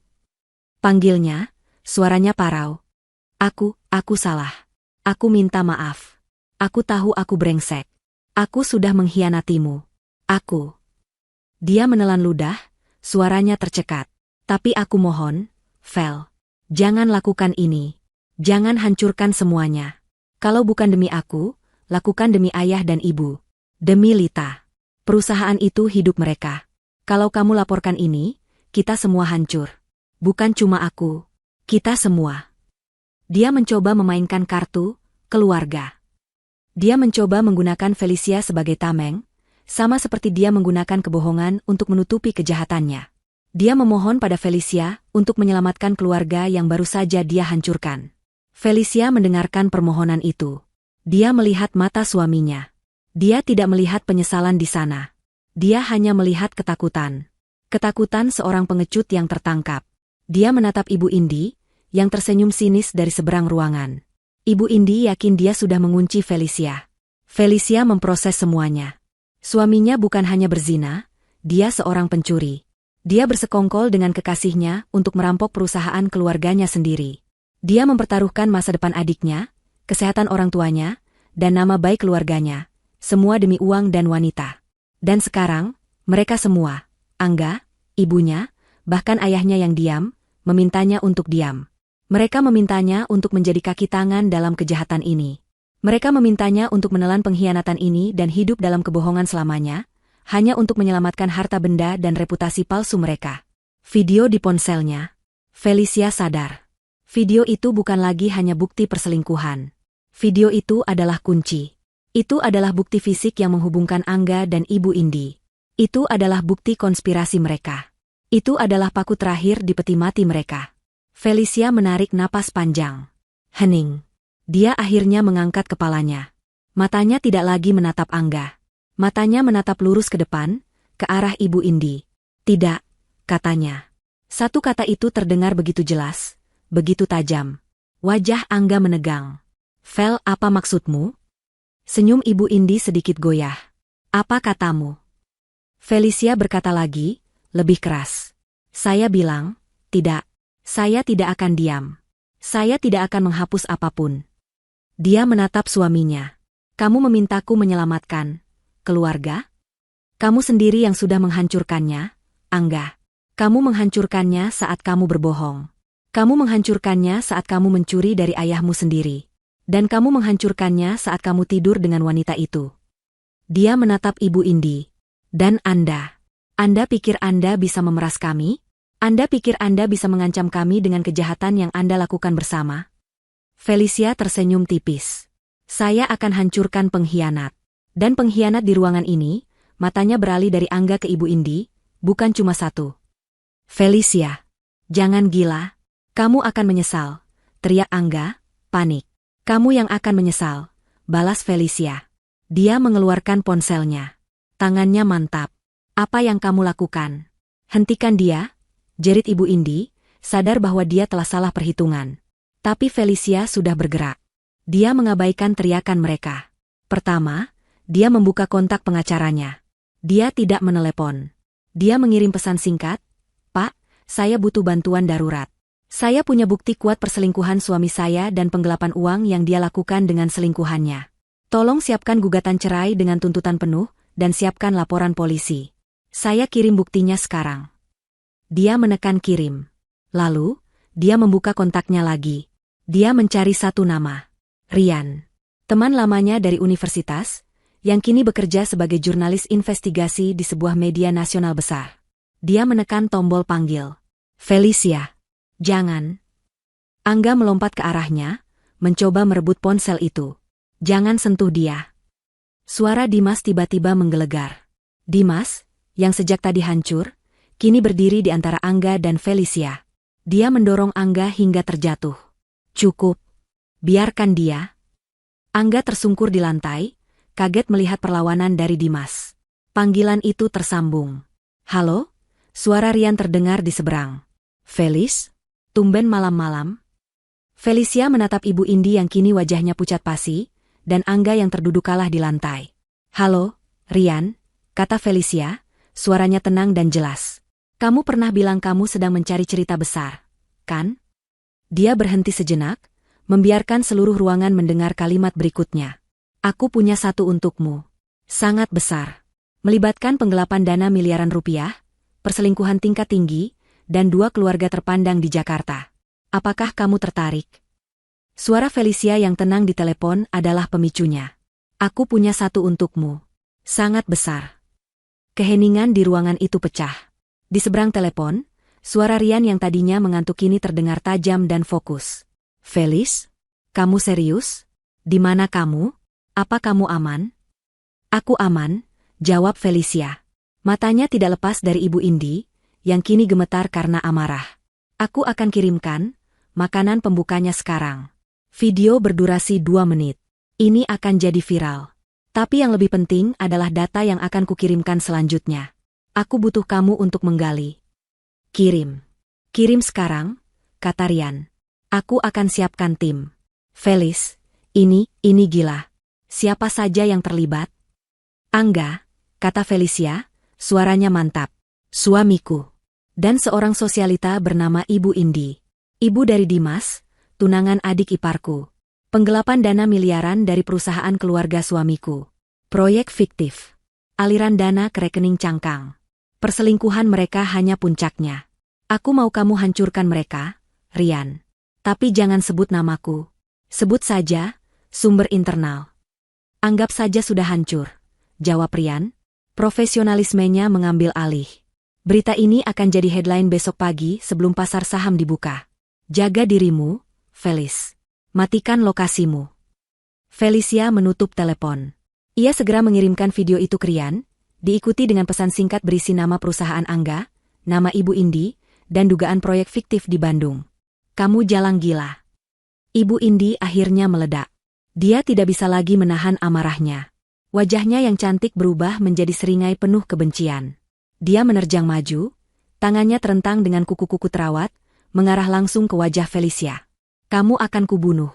panggilnya, suaranya parau. Aku salah. Aku minta maaf. Aku tahu aku brengsek. Aku sudah mengkhianatimu. Aku. Dia menelan ludah, suaranya tercekat. Tapi aku mohon, Fel, jangan lakukan ini. Jangan hancurkan semuanya. Kalau bukan demi aku, lakukan demi ayah dan ibu. Demi Lita. Perusahaan itu hidup mereka. Kalau kamu laporkan ini, kita semua hancur. Bukan cuma aku. Kita semua. Dia mencoba memainkan kartu keluarga. Dia mencoba menggunakan Felicia sebagai tameng, sama seperti dia menggunakan kebohongan untuk menutupi kejahatannya. Dia memohon pada Felicia untuk menyelamatkan keluarga yang baru saja dia hancurkan. Felicia mendengarkan permohonan itu. Dia melihat mata suaminya. Dia tidak melihat penyesalan di sana. Dia hanya melihat ketakutan. Ketakutan seorang pengecut yang tertangkap. Dia menatap Ibu Indi, yang tersenyum sinis dari seberang ruangan. Ibu Indi yakin dia sudah mengunci Felicia. Felicia memproses semuanya. Suaminya bukan hanya berzina, dia seorang pencuri. Dia bersekongkol dengan kekasihnya untuk merampok perusahaan keluarganya sendiri. Dia mempertaruhkan masa depan adiknya, kesehatan orang tuanya, dan nama baik keluarganya, semua demi uang dan wanita. Dan sekarang, mereka semua, Angga, ibunya, bahkan ayahnya yang diam, memintanya untuk diam. Mereka memintanya untuk menjadi kaki tangan dalam kejahatan ini. Mereka memintanya untuk menelan pengkhianatan ini dan hidup dalam kebohongan selamanya, hanya untuk menyelamatkan harta benda dan reputasi palsu mereka. Video di ponselnya. Felicia sadar. Video itu bukan lagi hanya bukti perselingkuhan. Video itu adalah kunci. Itu adalah bukti fisik yang menghubungkan Angga dan Ibu Indi. Itu adalah bukti konspirasi mereka. Itu adalah paku terakhir di peti mati mereka. Felicia menarik napas panjang. Hening. Dia akhirnya mengangkat kepalanya. Matanya tidak lagi menatap Angga. Matanya menatap lurus ke depan, ke arah Ibu Indi. Tidak, katanya. Satu kata itu terdengar begitu jelas, begitu tajam. Wajah Angga menegang. Fel, apa maksudmu? Senyum Ibu Indi sedikit goyah. Apa katamu? Felicia berkata lagi, lebih keras. Saya bilang, tidak. Saya tidak akan diam. Saya tidak akan menghapus apapun. Dia menatap suaminya. Kamu memintaku menyelamatkan keluarga? Kamu sendiri yang sudah menghancurkannya, Angga. Kamu menghancurkannya saat kamu berbohong. Kamu menghancurkannya saat kamu mencuri dari ayahmu sendiri. Dan kamu menghancurkannya saat kamu tidur dengan wanita itu. Dia menatap Ibu Indi. Dan Anda pikir Anda bisa memeras kami? Anda pikir Anda bisa mengancam kami dengan kejahatan yang Anda lakukan bersama? Felicia tersenyum tipis. Saya akan hancurkan pengkhianat. Dan pengkhianat di ruangan ini, matanya beralih dari Angga ke Ibu Indi, bukan cuma satu. Felicia, jangan gila. Kamu akan menyesal, teriak Angga, panik. Kamu yang akan menyesal, balas Felicia. Dia mengeluarkan ponselnya. Tangannya mantap. Apa yang kamu lakukan? Hentikan dia, jerit Ibu Indi, sadar bahwa dia telah salah perhitungan. Tapi Felicia sudah bergerak. Dia mengabaikan teriakan mereka. Pertama, dia membuka kontak pengacaranya. Dia tidak menelepon. Dia mengirim pesan singkat, Pak, saya butuh bantuan darurat. Saya punya bukti kuat perselingkuhan suami saya dan penggelapan uang yang dia lakukan dengan selingkuhannya. Tolong siapkan gugatan cerai dengan tuntutan penuh, dan siapkan laporan polisi. Saya kirim buktinya sekarang. Dia menekan kirim. Lalu, dia membuka kontaknya lagi. Dia mencari satu nama. Rian. Teman lamanya dari universitas, yang kini bekerja sebagai jurnalis investigasi di sebuah media nasional besar. Dia menekan tombol panggil. Felicia. Jangan. Angga melompat ke arahnya, mencoba merebut ponsel itu. Jangan sentuh dia. Suara Dimas tiba-tiba menggelegar. Dimas, yang sejak tadi hancur, kini berdiri di antara Angga dan Felicia. Dia mendorong Angga hingga terjatuh. Cukup. Biarkan dia. Angga tersungkur di lantai, kaget melihat perlawanan dari Dimas. Panggilan itu tersambung. Halo? Suara Rian terdengar di seberang. Felis? Tumben malam-malam? Felicia menatap Ibu Indi yang kini wajahnya pucat pasi, dan Angga yang terduduk kalah di lantai. Halo, Rian, kata Felicia, suaranya tenang dan jelas. Kamu pernah bilang kamu sedang mencari cerita besar, kan? Dia berhenti sejenak, membiarkan seluruh ruangan mendengar kalimat berikutnya. Aku punya satu untukmu. Sangat besar. Melibatkan penggelapan dana miliaran rupiah, perselingkuhan tingkat tinggi, dan 2 keluarga terpandang di Jakarta. Apakah kamu tertarik? Suara Felicia yang tenang di telepon adalah pemicunya. Aku punya satu untukmu. Sangat besar. Keheningan di ruangan itu pecah. Di seberang telepon, suara Rian yang tadinya mengantuk kini terdengar tajam dan fokus. Felis? Kamu serius? Di mana kamu? Apa kamu aman? Aku aman, jawab Felicia. Matanya tidak lepas dari Ibu Indi, yang kini gemetar karena amarah. Aku akan kirimkan makanan pembukanya sekarang. Video berdurasi 2 menit. Ini akan jadi viral. Tapi yang lebih penting adalah data yang akan kukirimkan selanjutnya. Aku butuh kamu untuk menggali. Kirim. Kirim sekarang, kata Rian. Aku akan siapkan tim. Felis, ini gila. Siapa saja yang terlibat? Angga, kata Felicia, suaranya mantap. Suamiku. Dan seorang sosialita bernama Ibu Indi. Ibu dari Dimas, tunangan adik iparku. Penggelapan dana miliaran dari perusahaan keluarga suamiku. Proyek fiktif. Aliran dana ke rekening cangkang. Perselingkuhan mereka hanya puncaknya. Aku mau kamu hancurkan mereka, Rian. Tapi jangan sebut namaku. Sebut saja, sumber internal. Anggap saja sudah hancur, jawab Rian. Profesionalismenya mengambil alih. Berita ini akan jadi headline besok pagi sebelum pasar saham dibuka. Jaga dirimu, Felis. Matikan lokasimu. Felicia menutup telepon. Ia segera mengirimkan video itu ke Rian, diikuti dengan pesan singkat berisi nama perusahaan Angga, nama Ibu Indi, dan dugaan proyek fiktif di Bandung. Kamu jalang gila. Ibu Indi akhirnya meledak. Dia tidak bisa lagi menahan amarahnya. Wajahnya yang cantik berubah menjadi seringai penuh kebencian. Dia menerjang maju, tangannya terentang dengan kuku-kuku terawat, mengarah langsung ke wajah Felicia. Kamu akan kubunuh.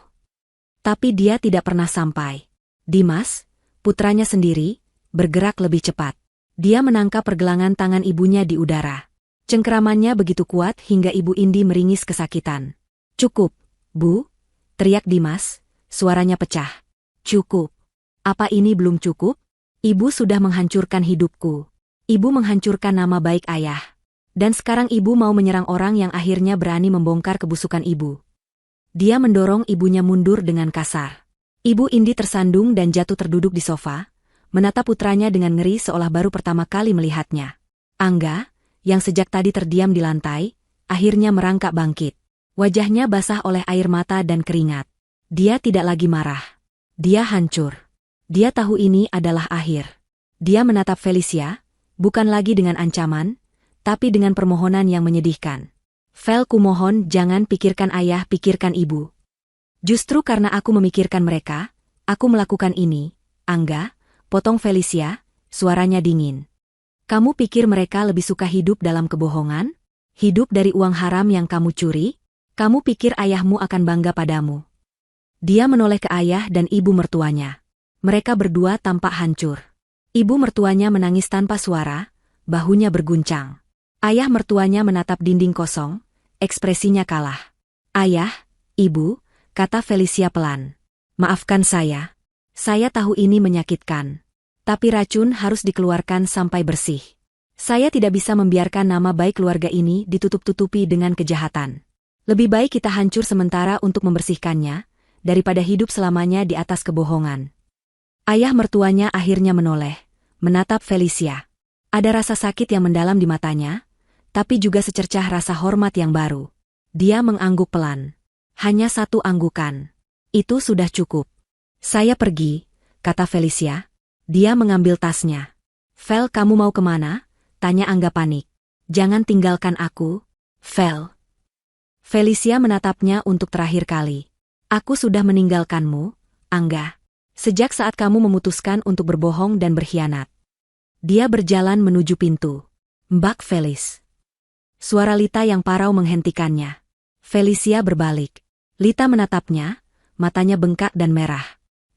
Tapi dia tidak pernah sampai. Dimas, putranya sendiri, bergerak lebih cepat. Dia menangkap pergelangan tangan ibunya di udara. Cengkeramannya begitu kuat hingga Ibu Indi meringis kesakitan. Cukup, Bu, teriak Dimas, suaranya pecah. Cukup. Apa ini belum cukup? Ibu sudah menghancurkan hidupku. Ibu menghancurkan nama baik ayah. Dan sekarang ibu mau menyerang orang yang akhirnya berani membongkar kebusukan ibu. Dia mendorong ibunya mundur dengan kasar. Ibu Indi tersandung dan jatuh terduduk di sofa, menatap putranya dengan ngeri seolah baru pertama kali melihatnya. Angga, yang sejak tadi terdiam di lantai, akhirnya merangkak bangkit. Wajahnya basah oleh air mata dan keringat. Dia tidak lagi marah. Dia hancur. Dia tahu ini adalah akhir. Dia menatap Felicia, bukan lagi dengan ancaman, tapi dengan permohonan yang menyedihkan. Fel, kumohon jangan pikirkan ayah, pikirkan ibu. Justru karena aku memikirkan mereka, aku melakukan ini. Angga, potong Felicia, suaranya dingin. Kamu pikir mereka lebih suka hidup dalam kebohongan? Hidup dari uang haram yang kamu curi? Kamu pikir ayahmu akan bangga padamu? Dia menoleh ke ayah dan ibu mertuanya. Mereka berdua tampak hancur. Ibu mertuanya menangis tanpa suara, bahunya berguncang. Ayah mertuanya menatap dinding kosong, ekspresinya kalah. Ayah, ibu, kata Felicia pelan. Maafkan saya. Saya tahu ini menyakitkan. Tapi racun harus dikeluarkan sampai bersih. Saya tidak bisa membiarkan nama baik keluarga ini ditutup-tutupi dengan kejahatan. Lebih baik kita hancur sementara untuk membersihkannya, daripada hidup selamanya di atas kebohongan. Ayah mertuanya akhirnya menoleh, menatap Felicia. Ada rasa sakit yang mendalam di matanya, tapi juga secercah rasa hormat yang baru. Dia mengangguk pelan. Hanya satu anggukan. Itu sudah cukup. Saya pergi, kata Felicia. Dia mengambil tasnya. Vel, kamu mau kemana? Tanya Angga panik. Jangan tinggalkan aku, Vel. Felicia menatapnya untuk terakhir kali. Aku sudah meninggalkanmu, Angga. Sejak saat kamu memutuskan untuk berbohong dan berkhianat. Dia berjalan menuju pintu. Mbak Felis. Suara Lita yang parau menghentikannya. Felicia berbalik. Lita menatapnya, matanya bengkak dan merah.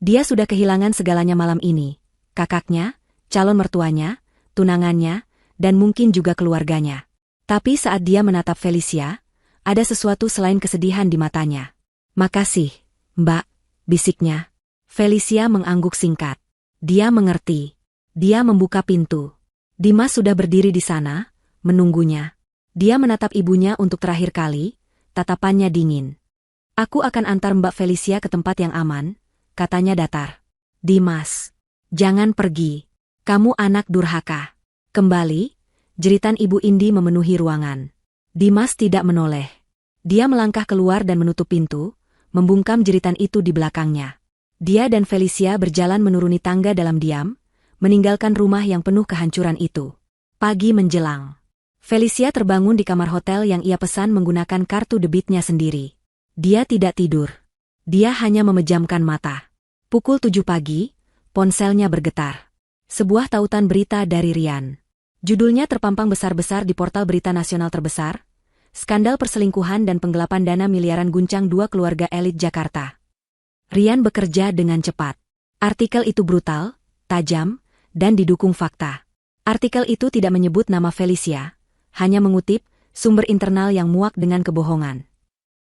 Dia sudah kehilangan segalanya malam ini. Kakaknya, calon mertuanya, tunangannya, dan mungkin juga keluarganya. Tapi saat dia menatap Felicia, ada sesuatu selain kesedihan di matanya. Makasih, Mbak, bisiknya. Felicia mengangguk singkat. Dia mengerti. Dia membuka pintu. Dimas sudah berdiri di sana, menunggunya. Dia menatap ibunya untuk terakhir kali, tatapannya dingin. Aku akan antar Mbak Felicia ke tempat yang aman, katanya datar. Dimas, jangan pergi. Kamu anak durhaka. Kembali, jeritan Ibu Indi memenuhi ruangan. Dimas tidak menoleh. Dia melangkah keluar dan menutup pintu, membungkam jeritan itu di belakangnya. Dia dan Felicia berjalan menuruni tangga dalam diam, meninggalkan rumah yang penuh kehancuran itu. Pagi menjelang. Felicia terbangun di kamar hotel yang ia pesan menggunakan kartu debitnya sendiri. Dia tidak tidur. Dia hanya memejamkan mata. Pukul 7 pagi, ponselnya bergetar. Sebuah tautan berita dari Rian. Judulnya terpampang besar-besar di portal berita nasional terbesar, skandal perselingkuhan dan penggelapan dana miliaran guncang dua keluarga elit Jakarta. Rian bekerja dengan cepat. Artikel itu brutal, tajam, dan didukung fakta. Artikel itu tidak menyebut nama Felicia, hanya mengutip sumber internal yang muak dengan kebohongan.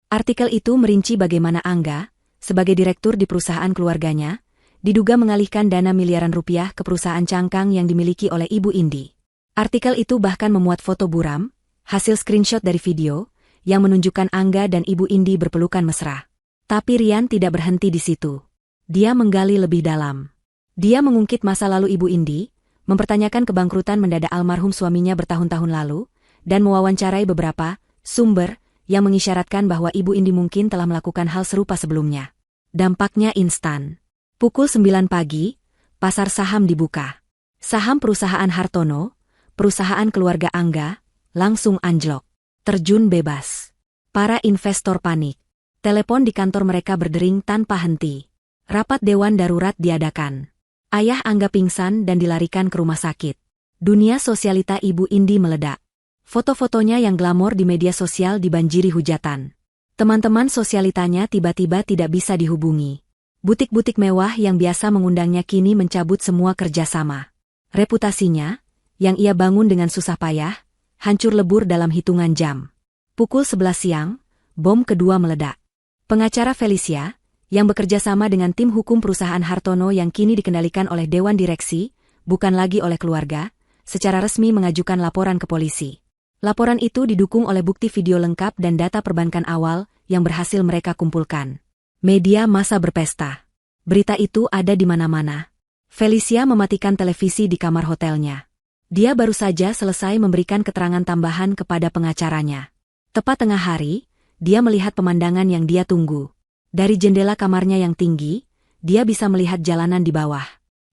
Artikel itu merinci bagaimana Angga, sebagai direktur di perusahaan keluarganya, diduga mengalihkan dana miliaran rupiah ke perusahaan cangkang yang dimiliki oleh Ibu Indi. Artikel itu bahkan memuat foto buram, hasil screenshot dari video, yang menunjukkan Angga dan Ibu Indi berpelukan mesra. Tapi Rian tidak berhenti di situ. Dia menggali lebih dalam. Dia mengungkit masa lalu Ibu Indi, mempertanyakan kebangkrutan mendadak almarhum suaminya bertahun-tahun lalu, dan mewawancarai beberapa sumber yang mengisyaratkan bahwa Ibu Indi mungkin telah melakukan hal serupa sebelumnya. Dampaknya instan. Pukul 9 pagi, pasar saham dibuka. Saham perusahaan Hartono, perusahaan keluarga Angga, langsung anjlok. Terjun bebas. Para investor panik. Telepon di kantor mereka berdering tanpa henti. Rapat dewan darurat diadakan. Ayah Angga pingsan dan dilarikan ke rumah sakit. Dunia sosialita Ibu Indi meledak. Foto-fotonya yang glamor di media sosial dibanjiri hujatan. Teman-teman sosialitanya tiba-tiba tidak bisa dihubungi. Butik-butik mewah yang biasa mengundangnya kini mencabut semua kerjasama. Reputasinya, yang ia bangun dengan susah payah, hancur lebur dalam hitungan jam. Pukul 11 siang, bom kedua meledak. Pengacara Felicia, yang bekerja sama dengan tim hukum perusahaan Hartono yang kini dikendalikan oleh Dewan Direksi, bukan lagi oleh keluarga, secara resmi mengajukan laporan ke polisi. Laporan itu didukung oleh bukti video lengkap dan data perbankan awal yang berhasil mereka kumpulkan. Media massa berpesta. Berita itu ada di mana-mana. Felicia mematikan televisi di kamar hotelnya. Dia baru saja selesai memberikan keterangan tambahan kepada pengacaranya. Tepat tengah hari, dia melihat pemandangan yang dia tunggu. Dari jendela kamarnya yang tinggi, dia bisa melihat jalanan di bawah.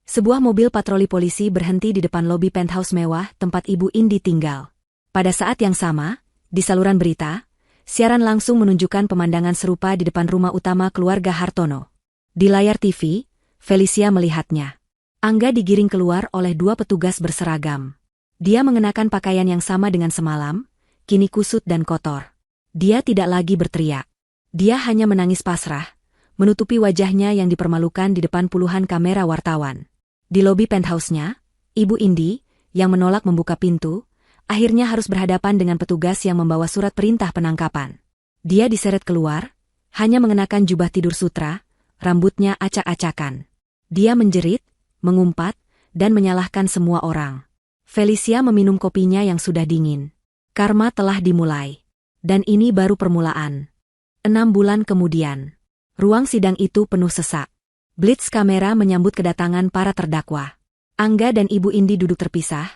Sebuah mobil patroli polisi berhenti di depan lobi penthouse mewah tempat Ibu Indi tinggal. Pada saat yang sama, di saluran berita, siaran langsung menunjukkan pemandangan serupa di depan rumah utama keluarga Hartono. Di layar TV, Felicia melihatnya. Angga digiring keluar oleh dua petugas berseragam. Dia mengenakan pakaian yang sama dengan semalam, kini kusut dan kotor. Dia tidak lagi berteriak. Dia hanya menangis pasrah, menutupi wajahnya yang dipermalukan di depan puluhan kamera wartawan. Di lobi penthouse-nya, Ibu Indi, yang menolak membuka pintu, akhirnya harus berhadapan dengan petugas yang membawa surat perintah penangkapan. Dia diseret keluar, hanya mengenakan jubah tidur sutra, rambutnya acak-acakan. Dia menjerit, mengumpat, dan menyalahkan semua orang. Felicia meminum kopinya yang sudah dingin. Karma telah dimulai. Dan ini baru permulaan. 6 bulan kemudian. Ruang sidang itu penuh sesak. Blitz kamera menyambut kedatangan para terdakwa. Angga dan Ibu Indi duduk terpisah,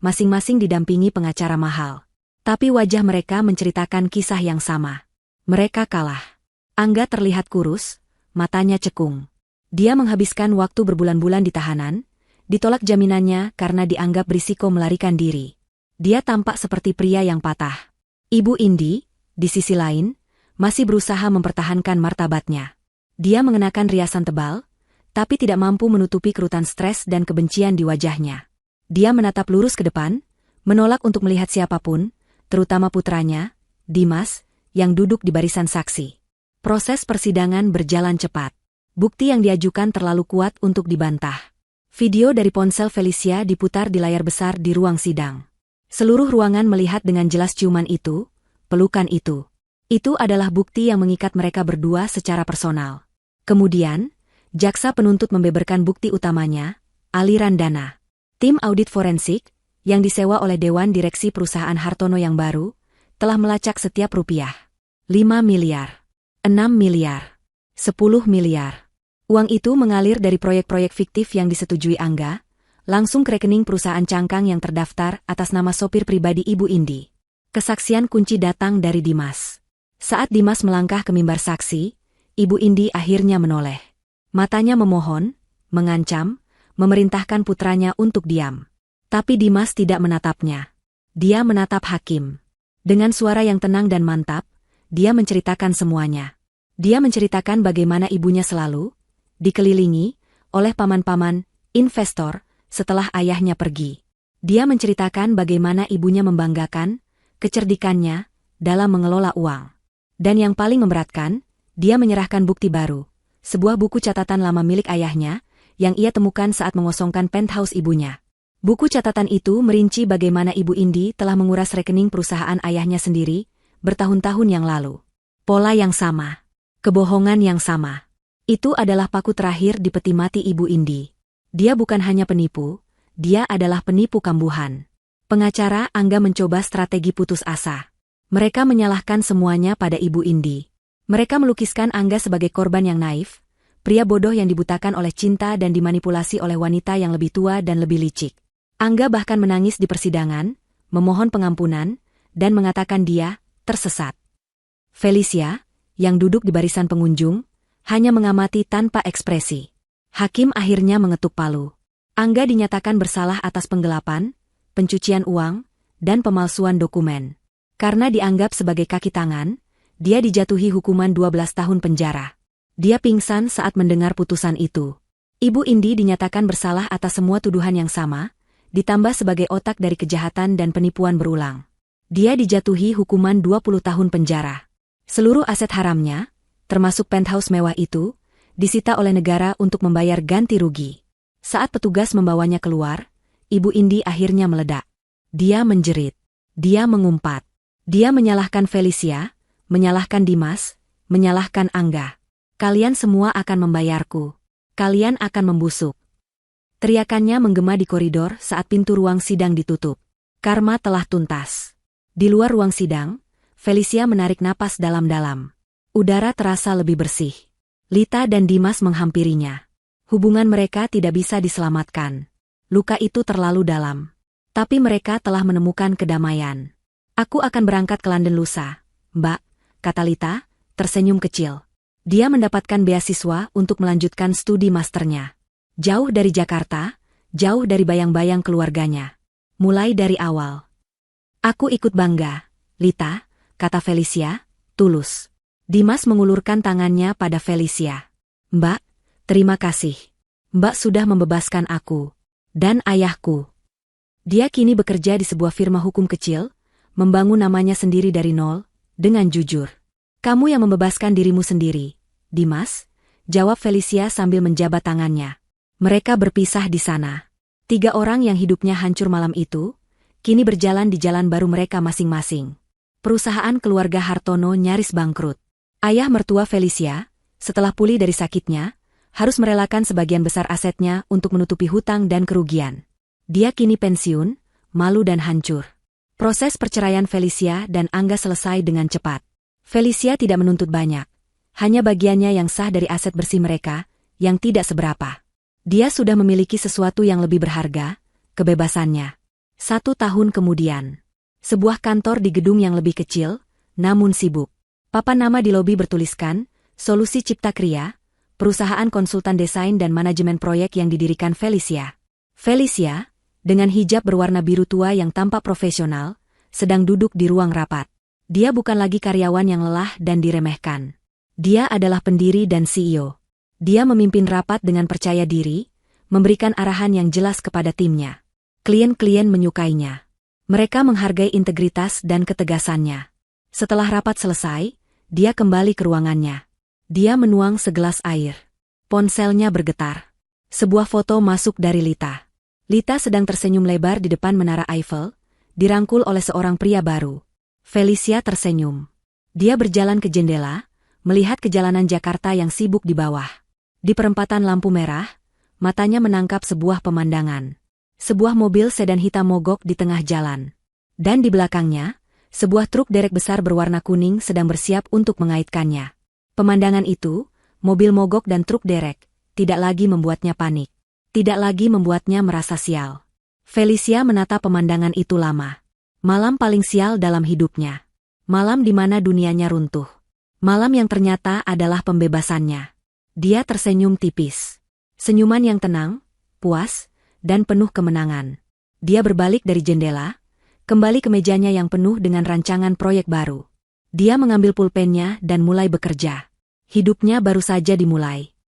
masing-masing didampingi pengacara mahal. Tapi wajah mereka menceritakan kisah yang sama. Mereka kalah. Angga terlihat kurus, matanya cekung. Dia menghabiskan waktu berbulan-bulan di tahanan, Ditolak jaminannya karena dianggap berisiko melarikan diri. Dia tampak seperti pria yang patah. Ibu Indi, di sisi lain, masih berusaha mempertahankan martabatnya. Dia mengenakan riasan tebal, tapi tidak mampu menutupi kerutan stres dan kebencian di wajahnya. Dia menatap lurus ke depan, menolak untuk melihat siapapun, terutama putranya, Dimas, yang duduk di barisan saksi. Proses persidangan berjalan cepat. Bukti yang diajukan terlalu kuat untuk dibantah. Video dari ponsel Felicia diputar di layar besar di ruang sidang. Seluruh ruangan melihat dengan jelas ciuman itu, pelukan itu. Itu adalah bukti yang mengikat mereka berdua secara personal. Kemudian, jaksa penuntut membeberkan bukti utamanya, aliran dana. Tim audit forensik, yang disewa oleh Dewan Direksi Perusahaan Hartono yang baru, telah melacak setiap rupiah. 5 miliar, 6 miliar, 10 miliar. Uang itu mengalir dari proyek-proyek fiktif yang disetujui Angga, langsung ke rekening perusahaan cangkang yang terdaftar atas nama sopir pribadi Ibu Indi. Kesaksian kunci datang dari Dimas. Saat Dimas melangkah ke mimbar saksi, Ibu Indi akhirnya menoleh. Matanya memohon, mengancam, memerintahkan putranya untuk diam. Tapi Dimas tidak menatapnya. Dia menatap hakim. Dengan suara yang tenang dan mantap, dia menceritakan semuanya. Dia menceritakan bagaimana ibunya selalu dikelilingi oleh paman-paman, investor, setelah ayahnya pergi. Dia menceritakan bagaimana ibunya membanggakan kecerdikannya dalam mengelola uang. Dan yang paling memberatkan, dia menyerahkan bukti baru, sebuah buku catatan lama milik ayahnya, yang ia temukan saat mengosongkan penthouse ibunya. Buku catatan itu merinci bagaimana Ibu Indi telah menguras rekening perusahaan ayahnya sendiri, bertahun-tahun yang lalu. Pola yang sama. Kebohongan yang sama. Itu adalah paku terakhir di peti mati Ibu Indi. Dia bukan hanya penipu, dia adalah penipu kambuhan. Pengacara Angga mencoba strategi putus asa. Mereka menyalahkan semuanya pada Ibu Indi. Mereka melukiskan Angga sebagai korban yang naif, pria bodoh yang dibutakan oleh cinta dan dimanipulasi oleh wanita yang lebih tua dan lebih licik. Angga bahkan menangis di persidangan, memohon pengampunan, dan mengatakan dia tersesat. Felicia, yang duduk di barisan pengunjung, hanya mengamati tanpa ekspresi. Hakim akhirnya mengetuk palu. Angga dinyatakan bersalah atas penggelapan, pencucian uang, dan pemalsuan dokumen. Karena dianggap sebagai kaki tangan, dia dijatuhi hukuman 12 tahun penjara. Dia pingsan saat mendengar putusan itu. Ibu Indi dinyatakan bersalah atas semua tuduhan yang sama, ditambah sebagai otak dari kejahatan dan penipuan berulang. Dia dijatuhi hukuman 20 tahun penjara. Seluruh aset haramnya, termasuk penthouse mewah itu, disita oleh negara untuk membayar ganti rugi. Saat petugas membawanya keluar, Ibu Indi akhirnya meledak. Dia menjerit. Dia mengumpat. Dia menyalahkan Felicia, menyalahkan Dimas, menyalahkan Angga. Kalian semua akan membayarku. Kalian akan membusuk. Teriakannya menggema di koridor saat pintu ruang sidang ditutup. Karma telah tuntas. Di luar ruang sidang, Felicia menarik napas dalam-dalam. Udara terasa lebih bersih. Lita dan Dimas menghampirinya. Hubungan mereka tidak bisa diselamatkan. Luka itu terlalu dalam. Tapi mereka telah menemukan kedamaian. Aku akan berangkat ke London lusa, Mbak, kata Lita, tersenyum kecil. Dia mendapatkan beasiswa untuk melanjutkan studi masternya. Jauh dari Jakarta, jauh dari bayang-bayang keluarganya. Mulai dari awal. Aku ikut bangga, Lita, kata Felicia, tulus. Dimas mengulurkan tangannya pada Felicia. Mbak, terima kasih. Mbak sudah membebaskan aku. Dan ayahku. Dia kini bekerja di sebuah firma hukum kecil, membangun namanya sendiri dari nol, dengan jujur. Kamu yang membebaskan dirimu sendiri, Dimas, jawab Felicia sambil menjabat tangannya. Mereka berpisah di sana. 3 orang yang hidupnya hancur malam itu, kini berjalan di jalan baru mereka masing-masing. Perusahaan keluarga Hartono nyaris bangkrut. Ayah mertua Felicia, setelah pulih dari sakitnya, harus merelakan sebagian besar asetnya untuk menutupi hutang dan kerugian. Dia kini pensiun, malu dan hancur. Proses perceraian Felicia dan Angga selesai dengan cepat. Felicia tidak menuntut banyak. Hanya bagiannya yang sah dari aset bersih mereka, yang tidak seberapa. Dia sudah memiliki sesuatu yang lebih berharga, kebebasannya. 1 tahun kemudian. Sebuah kantor di gedung yang lebih kecil, namun sibuk. Papan nama di lobi bertuliskan, Solusi Cipta Kriya, perusahaan konsultan desain dan manajemen proyek yang didirikan Felicia. Felicia, dengan hijab berwarna biru tua yang tampak profesional, sedang duduk di ruang rapat. Dia bukan lagi karyawan yang lelah dan diremehkan. Dia adalah pendiri dan CEO. Dia memimpin rapat dengan percaya diri, memberikan arahan yang jelas kepada timnya. Klien-klien menyukainya. Mereka menghargai integritas dan ketegasannya. Setelah rapat selesai, dia kembali ke ruangannya. Dia menuang segelas air. Ponselnya bergetar. Sebuah foto masuk dari Lita. Lita sedang tersenyum lebar di depan menara Eiffel, dirangkul oleh seorang pria baru. Felicia tersenyum. Dia berjalan ke jendela, melihat kejalanan Jakarta yang sibuk di bawah. Di perempatan lampu merah, matanya menangkap sebuah pemandangan. Sebuah mobil sedan hitam mogok di tengah jalan. Dan di belakangnya, sebuah truk derek besar berwarna kuning sedang bersiap untuk mengaitkannya. Pemandangan itu, mobil mogok dan truk derek, tidak lagi membuatnya panik. Tidak lagi membuatnya merasa sial. Felicia menatap pemandangan itu lama. Malam paling sial dalam hidupnya. Malam di mana dunianya runtuh. Malam yang ternyata adalah pembebasannya. Dia tersenyum tipis. Senyuman yang tenang, puas, dan penuh kemenangan. Dia berbalik dari jendela, kembali ke mejanya yang penuh dengan rancangan proyek baru. Dia mengambil pulpennya dan mulai bekerja. Hidupnya baru saja dimulai.